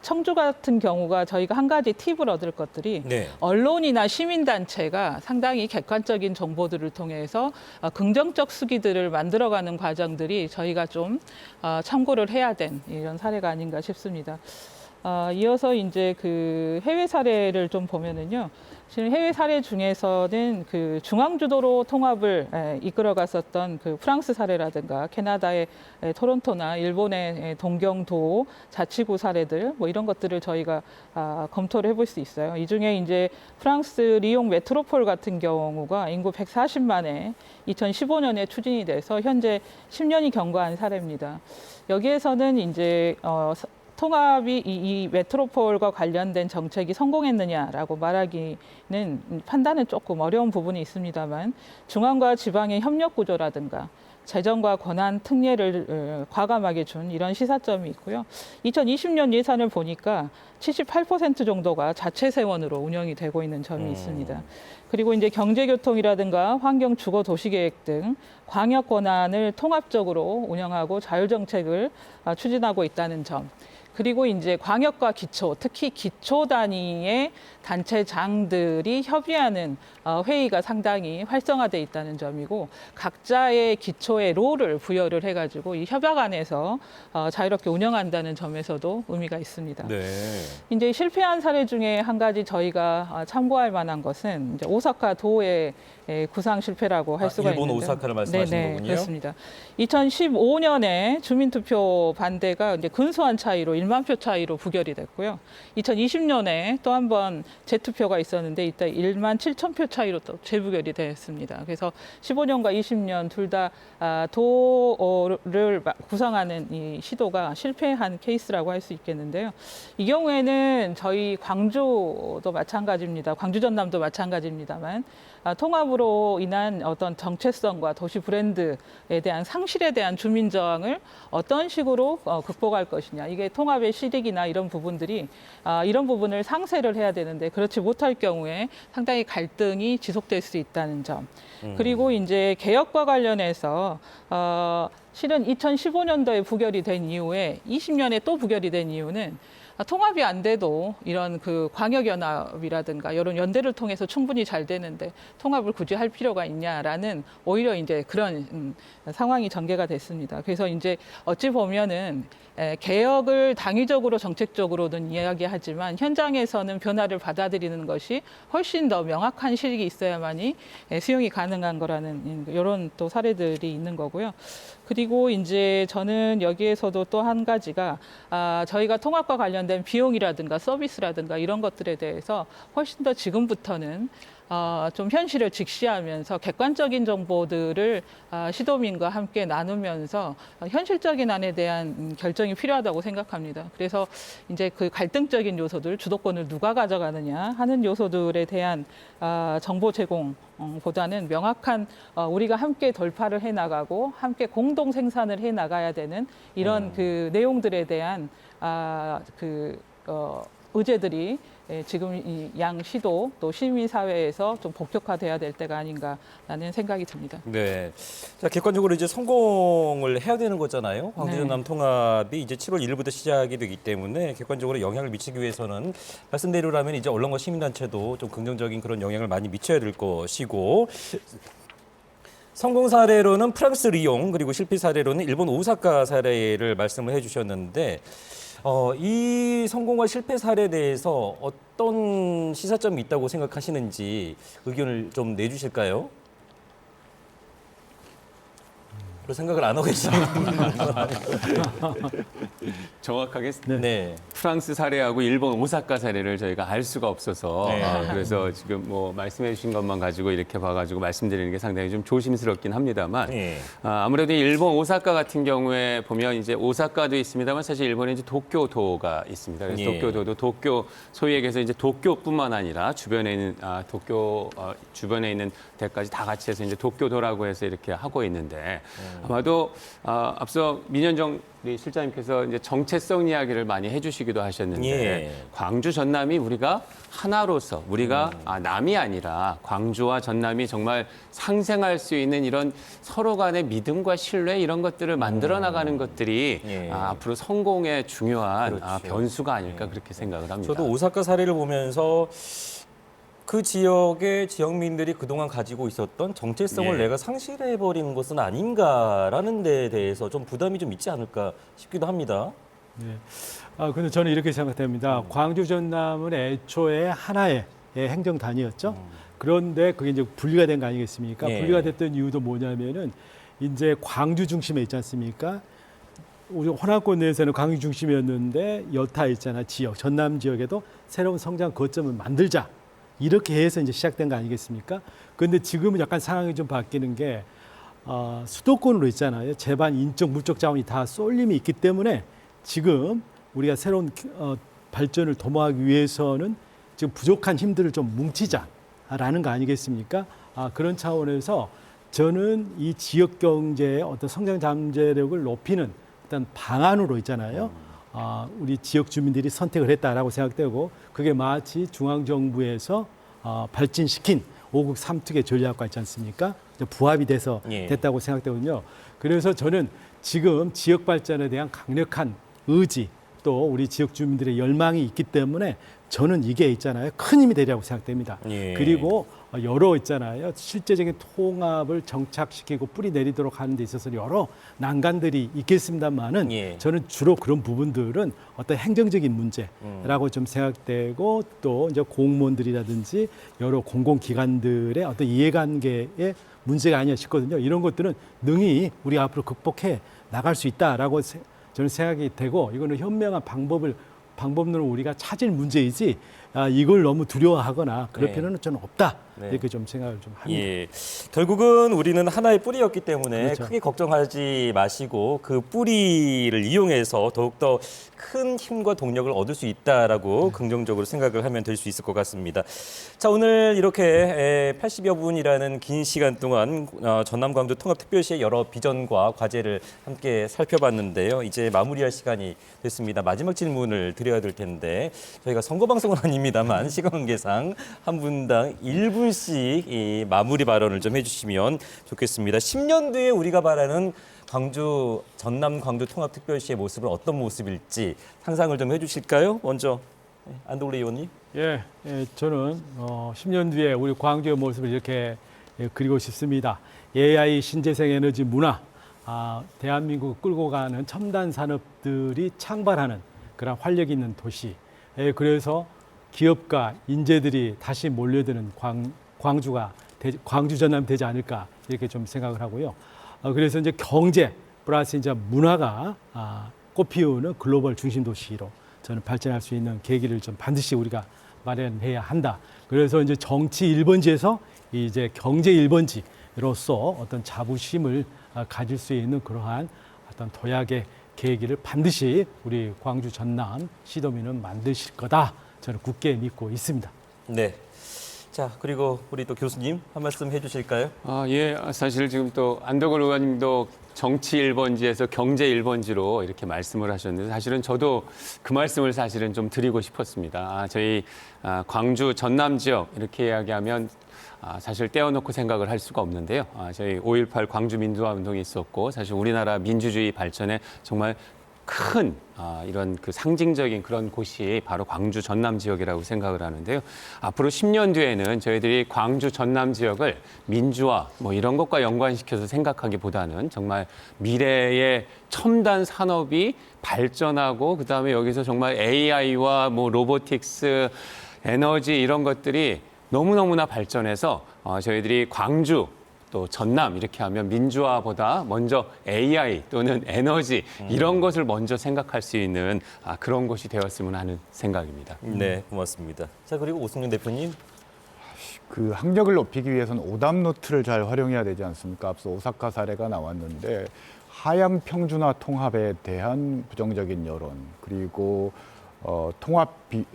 청주 같은 경우가 저희가 한 가지 팁을 얻을 것들이 네. 언론이나 시민단체가 상당히 객관적인 정보들을 통해서 긍정적 수기들을 만들어가는 과정들이 저희가 좀 참고를 해야 된 이런 사례가 아닌가 싶습니다. 이어서 이제 그 해외 사례를 좀 보면은요. 지금 해외 사례 중에서는 그 중앙주도로 통합을 이끌어갔었던 그 프랑스 사례라든가 캐나다의 토론토나 일본의 동경도 자치구 사례들 뭐 이런 것들을 저희가 검토를 해볼 수 있어요. 이 중에 이제 프랑스 리옹 메트로폴 같은 경우가 인구 140만에 2015년에 추진이 돼서 현재 10년이 경과한 사례입니다. 여기에서는 이제 통합이 이 메트로폴과 관련된 정책이 성공했느냐라고 말하기는 판단은 조금 어려운 부분이 있습니다만 중앙과 지방의 협력 구조라든가 재정과 권한 특례를 과감하게 준 이런 시사점이 있고요. 2020년 예산을 보니까 78% 정도가 자체 세원으로 운영이 되고 있는 점이 있습니다. 그리고 이제 경제교통이라든가 환경 주거 도시계획 등 광역 권한을 통합적으로 운영하고 자율정책을 추진하고 있다는 점. 그리고 이제 광역과 기초, 특히 기초 단위의 단체장들이 협의하는 회의가 상당히 활성화돼 있다는 점이고 각자의 기초의 롤을 부여를 해가지고 이 협약 안에서 자유롭게 운영한다는 점에서도 의미가 있습니다. 네. 이제 실패한 사례 중에 한 가지 저희가 참고할 만한 것은 이제 오사카 도의 구상 실패라고 할 수가 일본 있는데요. 오사카를 말씀하시는 네네, 거군요. 그렇습니다. 2015년에 주민투표 반대가 이제 근소한 차이로 1만 표 차이로 부결이 됐고요. 2020년에 또 한 번 재투표가 있었는데 이때 1만 7천 표 차이로 또 재부결이 됐습니다. 그래서 15년과 20년 둘 다 도를 구성하는 이 시도가 실패한 케이스라고 할 수 있겠는데요. 이 경우에는 저희 광주도 마찬가지입니다. 광주 전남도 마찬가지입니다만 통합으로 인한 어떤 정체성과 도시 브랜드에 대한 상실에 대한 주민 저항을 어떤 식으로 극복할 것이냐. 이게 통합의 실익이나 이런 부분들이 이런 부분을 상쇄를 해야 되는데 그렇지 못할 경우에 상당히 갈등이 지속될 수 있다는 점. 그리고 이제 개혁과 관련해서 실은 2015년도에 부결이 된 이후에 20년에 또 부결이 된 이유는 통합이 안 돼도 이런 그 광역연합이라든가 이런 연대를 통해서 충분히 잘 되는데 통합을 굳이 할 필요가 있냐라는 오히려 이제 그런 상황이 전개가 됐습니다. 그래서 이제 어찌 보면은 개혁을 당위적으로 정책적으로는 이야기하지만 현장에서는 변화를 받아들이는 것이 훨씬 더 명확한 실익이 있어야만이 수용이 가능한 거라는 이런 또 사례들이 있는 거고요. 그리고 이제 저는 여기에서도 또 한 가지가 저희가 통합과 관련된 비용이라든가 서비스라든가 이런 것들에 대해서 훨씬 더 지금부터는 좀 현실을 직시하면서 객관적인 정보들을 시도민과 함께 나누면서 현실적인 안에 대한 결정이 필요하다고 생각합니다. 그래서 이제 그 갈등적인 요소들, 주도권을 누가 가져가느냐 하는 요소들에 대한 정보 제공보다는 명확한 우리가 함께 돌파를 해나가고 함께 공동 생산을 해나가야 되는 이런 그 내용들에 대한 의제들이 지금 이 양 시도 또 시민사회에서 좀 본격화돼야 될 때가 아닌가라는 생각이 듭니다. 네. 자, 객관적으로 이제 성공을 해야 되는 거잖아요. 광주 전남 통합이 이제 7월 1일부터 시작이 되기 때문에 객관적으로 영향을 미치기 위해서는 말씀대로라면 이제 언론과 시민단체도 좀 긍정적인 그런 영향을 많이 미쳐야 될 것이고 성공 사례로는 프랑스 리옹 그리고 실패 사례로는 일본 오사카 사례를 말씀을 해주셨는데 이 성공과 실패 사례에 대해서 어떤 시사점이 있다고 생각하시는지 의견을 좀 내주실까요? 그런 생각을 안 하고 계시죠? 정확하게 네. 프랑스 사례하고 일본 오사카 사례를 저희가 알 수가 없어서 그래서 지금 뭐 말씀해 주신 것만 가지고 이렇게 봐가지고 말씀드리는 게 상당히 좀 조심스럽긴 합니다만 아무래도 일본 오사카 같은 경우에 보면 이제 오사카도 있습니다만 사실 일본에 이제 도쿄도가 있습니다. 그래서 도쿄도도 도쿄 소위 얘기해서 이제 도쿄뿐만 아니라 주변에 있는 도쿄 주변에 있는 데까지 다 같이 해서 이제 도쿄도라고 해서 이렇게 하고 있는데 아마도 앞서 민현정 우리 실장님께서 이제 정체성 이야기를 많이 해주시기도 하셨는데 광주 전남이 우리가 하나로서 우리가 남이 아니라 광주와 전남이 정말 상생할 수 있는 이런 서로 간의 믿음과 신뢰 이런 것들을 만들어 나가는 것들이 앞으로 성공의 중요한 변수가 아닐까 그렇게 생각을 합니다. 저도 오사카 사례를 보면서 그 지역의 지역민들이 그동안 가지고 있었던 정체성을 내가 상실해버린 것은 아닌가라는 데에 대해서 좀 부담이 좀 있지 않을까 싶기도 합니다. 네. 근데 저는 이렇게 생각됩니다. 광주 전남은 애초에 하나의 행정단이었죠. 그런데 그게 이제 분리가 된 거 아니겠습니까? 분리가 됐던 이유도 뭐냐면은 이제 광주 중심에 있지 않습니까? 우리 호남권 내에서는 광주 중심이었는데 여타 있잖아 지역, 전남 지역에도 새로운 성장 거점을 만들자. 이렇게 해서 이제 시작된 거 아니겠습니까? 그런데 지금은 약간 상황이 좀 바뀌는 게 수도권으로 있잖아요. 제반 인적, 물적 자원이 다 쏠림이 있기 때문에 지금 우리가 새로운 발전을 도모하기 위해서는 지금 부족한 힘들을 좀 뭉치자라는 거 아니겠습니까? 그런 차원에서 저는 이 지역 경제의 어떤 성장 잠재력을 높이는 어떤 방안으로 있잖아요. 우리 지역 주민들이 선택을 했다라고 생각되고 그게 마치 중앙정부에서 발진시킨 5국 3특의 전략과 있지 않습니까? 부합이 돼서 됐다고 생각되거든요. 그래서 저는 지금 지역 발전에 대한 강력한 의지 또 우리 지역 주민들의 열망이 있기 때문에 저는 이게 있잖아요. 큰 힘이 되리라고 생각됩니다. 그리고 여러 있잖아요. 실제적인 통합을 정착시키고 뿌리 내리도록 하는 데 있어서 여러 난관들이 있겠습니다만은 저는 주로 그런 부분들은 어떤 행정적인 문제라고 좀 생각되고 또 이제 공무원들이라든지 여러 공공기관들의 어떤 이해관계의 문제가 아니냐 싶거든요. 이런 것들은 능히 우리 앞으로 극복해 나갈 수 있다라고 저는 생각이 되고 이거는 현명한 방법론을 우리가 찾을 문제이지 이걸 너무 두려워하거나 그럴 네. 필요는 저는 없다. 네. 이렇게 좀 생각을 좀 합니다. 예. 결국은 우리는 하나의 뿌리였기 때문에 그렇죠. 크게 걱정하지 마시고 그 뿌리를 이용해서 더욱더 큰 힘과 동력을 얻을 수 있다라고 긍정적으로 생각을 하면 될 수 있을 것 같습니다. 자, 오늘 이렇게 80여 분이라는 긴 시간 동안 전남 광주 통합특별시의 여러 비전과 과제를 함께 살펴봤는데요. 이제 마무리할 시간이 됐습니다. 마지막 질문을 드려야 될 텐데 저희가 선거 방송은 아닙니다만 시간 관계상 한 분당 1분씩 이 마무리 발언을 좀 해주시면 좋겠습니다. 10년 뒤에 우리가 바라는 광주 전남 광주 통합특별시의 모습은 어떤 모습일지 상상을 좀 해주실까요? 먼저 안동래 의원님. 예, 저는 10년 뒤에 우리 광주의 모습을 이렇게 그리고 싶습니다. AI, 신재생 에너지, 문화, 대한민국을 끌고 가는 첨단 산업들이 창발하는 그런 활력 있는 도시. 그래서 기업과 인재들이 다시 몰려드는 광주 전남이 되지 않을까 이렇게 좀 생각을 하고요. 그래서 이제 경제 플러스 이제 문화가 꽃피우는 글로벌 중심 도시로 저는 발전할 수 있는 계기를 좀 반드시 우리가 마련해야 한다. 그래서 이제 정치 1번지에서 이제 경제 1번지로서 어떤 자부심을 가질 수 있는 그러한 어떤 도약의 계기를 반드시 우리 광주 전남 시도민은 만드실 거다. 저는 굳게 믿고 있습니다. 네. 자, 그리고 우리 또 교수님 한 말씀 해주실까요? 예, 사실 지금 또 안덕을 의원님도 정치 1번지에서 경제 1번지로 이렇게 말씀을 하셨는데 사실은 저도 그 말씀을 사실은 좀 드리고 싶었습니다. 저희 광주 전남 지역 이렇게 이야기하면 사실 떼어놓고 생각을 할 수가 없는데요. 저희 5.18 광주 민주화 운동이 있었고 사실 우리나라 민주주의 발전에 정말 큰 이런 그 상징적인 그런 곳이 바로 광주 전남 지역이라고 생각을 하는데요. 앞으로 10년 뒤에는 저희들이 광주 전남 지역을 민주화 뭐 이런 것과 연관시켜서 생각하기보다는 정말 미래의 첨단 산업이 발전하고 그다음에 여기서 정말 AI와 뭐 로보틱스, 에너지 이런 것들이 너무너무나 발전해서 저희들이 광주 또 전남 이렇게 하면 민주화보다 먼저 AI 또는 에너지 이런 것을 먼저 생각할 수 있는 그런 곳이 되었으면 하는 생각입니다. 네, 고맙습니다. 자, 그리고 오승윤 대표님. 그 학력을 높이기 위해서는 오답노트를 잘 활용해야 되지 않습니까? 앞서 오사카 사례가 나왔는데 하향 평준화 통합에 대한 부정적인 여론 그리고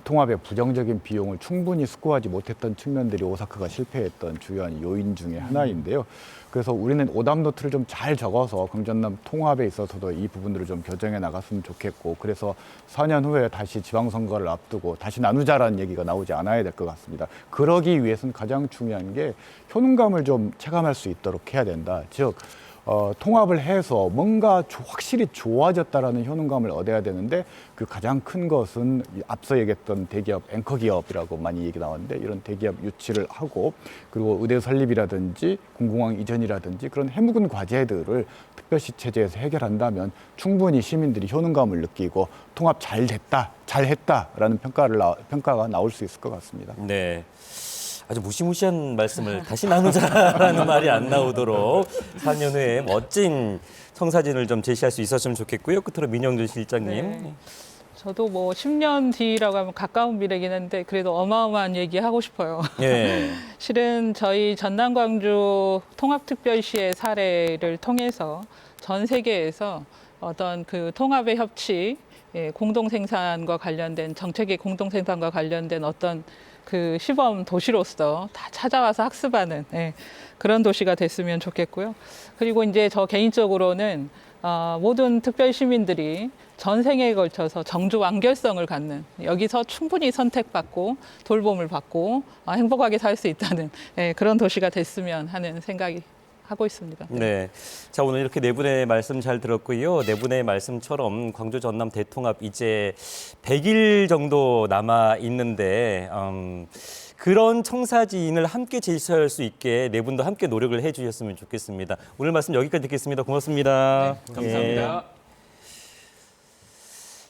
통합의 부정적인 비용을 충분히 숙고하지 못했던 측면들이 오사카가 실패했던 주요한 요인 중에 하나인데요. 그래서 우리는 오답노트를 좀 잘 적어서 광전남 통합에 있어서도 이 부분들을 좀 교정해 나갔으면 좋겠고 그래서 4년 후에 다시 지방선거를 앞두고 다시 나누자라는 얘기가 나오지 않아야 될 것 같습니다. 그러기 위해서는 가장 중요한 게 효능감을 좀 체감할 수 있도록 해야 된다. 즉 통합을 해서 뭔가 확실히 좋아졌다라는 효능감을 얻어야 되는데 그 가장 큰 것은 앞서 얘기했던 대기업, 앵커 기업이라고 많이 얘기 나왔는데 이런 대기업 유치를 하고 그리고 의대 설립이라든지 공공항 이전이라든지 그런 해묵은 과제들을 특별시 체제에서 해결한다면 충분히 시민들이 효능감을 느끼고 통합 잘 됐다, 잘 했다라는 평가가 나올 수 있을 것 같습니다. 네. 아주 무시무시한 말씀을 다시 나누자라는 말이 안 나오도록 4년 후에 멋진 청사진을 좀 제시할 수 있었으면 좋겠고요. 끝으로 민영준 실장님. 네. 저도 뭐 10년 뒤라고 하면 가까운 미래긴 한데 그래도 어마어마한 얘기 하고 싶어요. 예. 실은 저희 전남 광주 통합특별시의 사례를 통해서 전 세계에서 어떤 그 통합의 협치, 공동생산과 관련된 정책의 공동생산과 관련된 어떤 그 시범 도시로서 다 찾아와서 학습하는 그런 도시가 됐으면 좋겠고요. 그리고 이제 저 개인적으로는 모든 특별 시민들이 전생에 걸쳐서 정주 완결성을 갖는 여기서 충분히 선택받고 돌봄을 받고 행복하게 살 수 있다는 그런 도시가 됐으면 하는 생각이 하고 있습니다. 네. 자, 오늘 이렇게 네 분의 말씀 잘 들었고요. 네 분의 말씀처럼 광주 전남 대통합 이제 100일 정도 남아 있는데 그런 청사진을 함께 제시할 수 있게 네 분도 함께 노력을 해 주셨으면 좋겠습니다. 오늘 말씀 여기까지 듣겠습니다. 고맙습니다. 네, 감사합니다.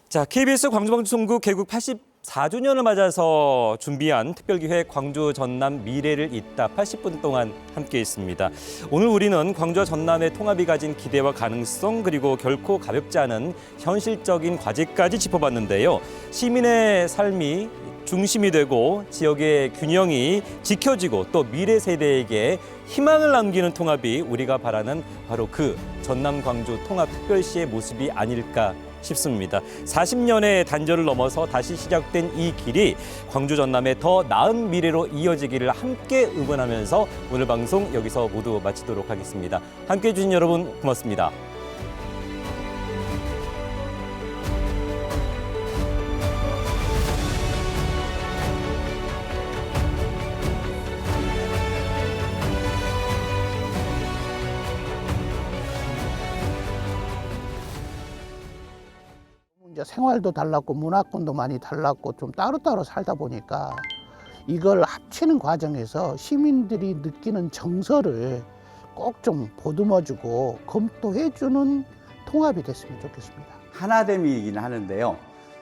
자, KBS 광주방송국 개국 84주년을 맞아서 준비한 특별기획 광주 전남 미래를 잇다 80분 동안 함께했습니다. 오늘 우리는 광주와 전남의 통합이 가진 기대와 가능성 그리고 결코 가볍지 않은 현실적인 과제까지 짚어봤는데요. 시민의 삶이 중심이 되고 지역의 균형이 지켜지고 또 미래 세대에게 희망을 남기는 통합이 우리가 바라는 바로 그 전남 광주 통합특별시의 모습이 아닐까 싶습니다. 40년의 단절을 넘어서 다시 시작된 이 길이 광주 전남의 더 나은 미래로 이어지기를 함께 응원하면서 오늘 방송 여기서 모두 마치도록 하겠습니다. 함께해 주신 여러분 고맙습니다. 이제 생활도 달랐고 문화권도 많이 달랐고 좀 따로따로 살다 보니까 이걸 합치는 과정에서 시민들이 느끼는 정서를 꼭 좀 보듬어주고 검토해주는 통합이 됐으면 좋겠습니다. 하나됨이긴 하는데요.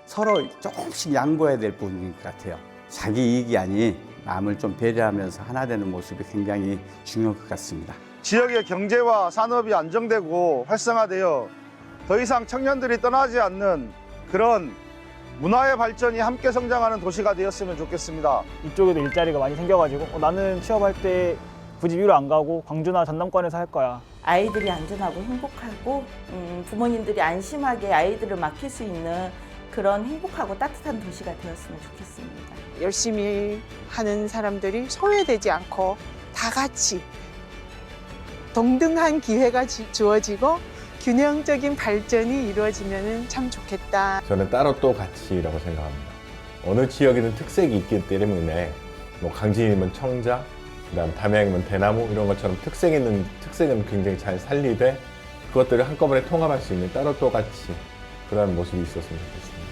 서로 조금씩 양보해야 될 부분인 것 같아요. 자기 이익이 아닌 남을 좀 배려하면서 하나 되는 모습이 굉장히 중요한 것 같습니다. 지역의 경제와 산업이 안정되고 활성화되어 더 이상 청년들이 떠나지 않는 그런 문화의 발전이 함께 성장하는 도시가 되었으면 좋겠습니다. 이쪽에도 일자리가 많이 생겨가지고 나는 취업할 때 굳이 위로 안 가고 광주나 전남권에서 할 거야. 아이들이 안전하고 행복하고 부모님들이 안심하게 아이들을 맡길 수 있는 그런 행복하고 따뜻한 도시가 되었으면 좋겠습니다. 열심히 하는 사람들이 소외되지 않고 다 같이 동등한 기회가 주어지고 균형적인 발전이 이루어지면 참 좋겠다. 저는 따로 또 가치라고 생각합니다. 어느 지역에는 특색이 있기 때문에 뭐 강진이면 청자, 그다음 담양이면 대나무 이런 것처럼 특색은 굉장히 잘 살리되 그것들을 한꺼번에 통합할 수 있는 따로 또 가치 그런 모습이 있었으면 좋겠습니다.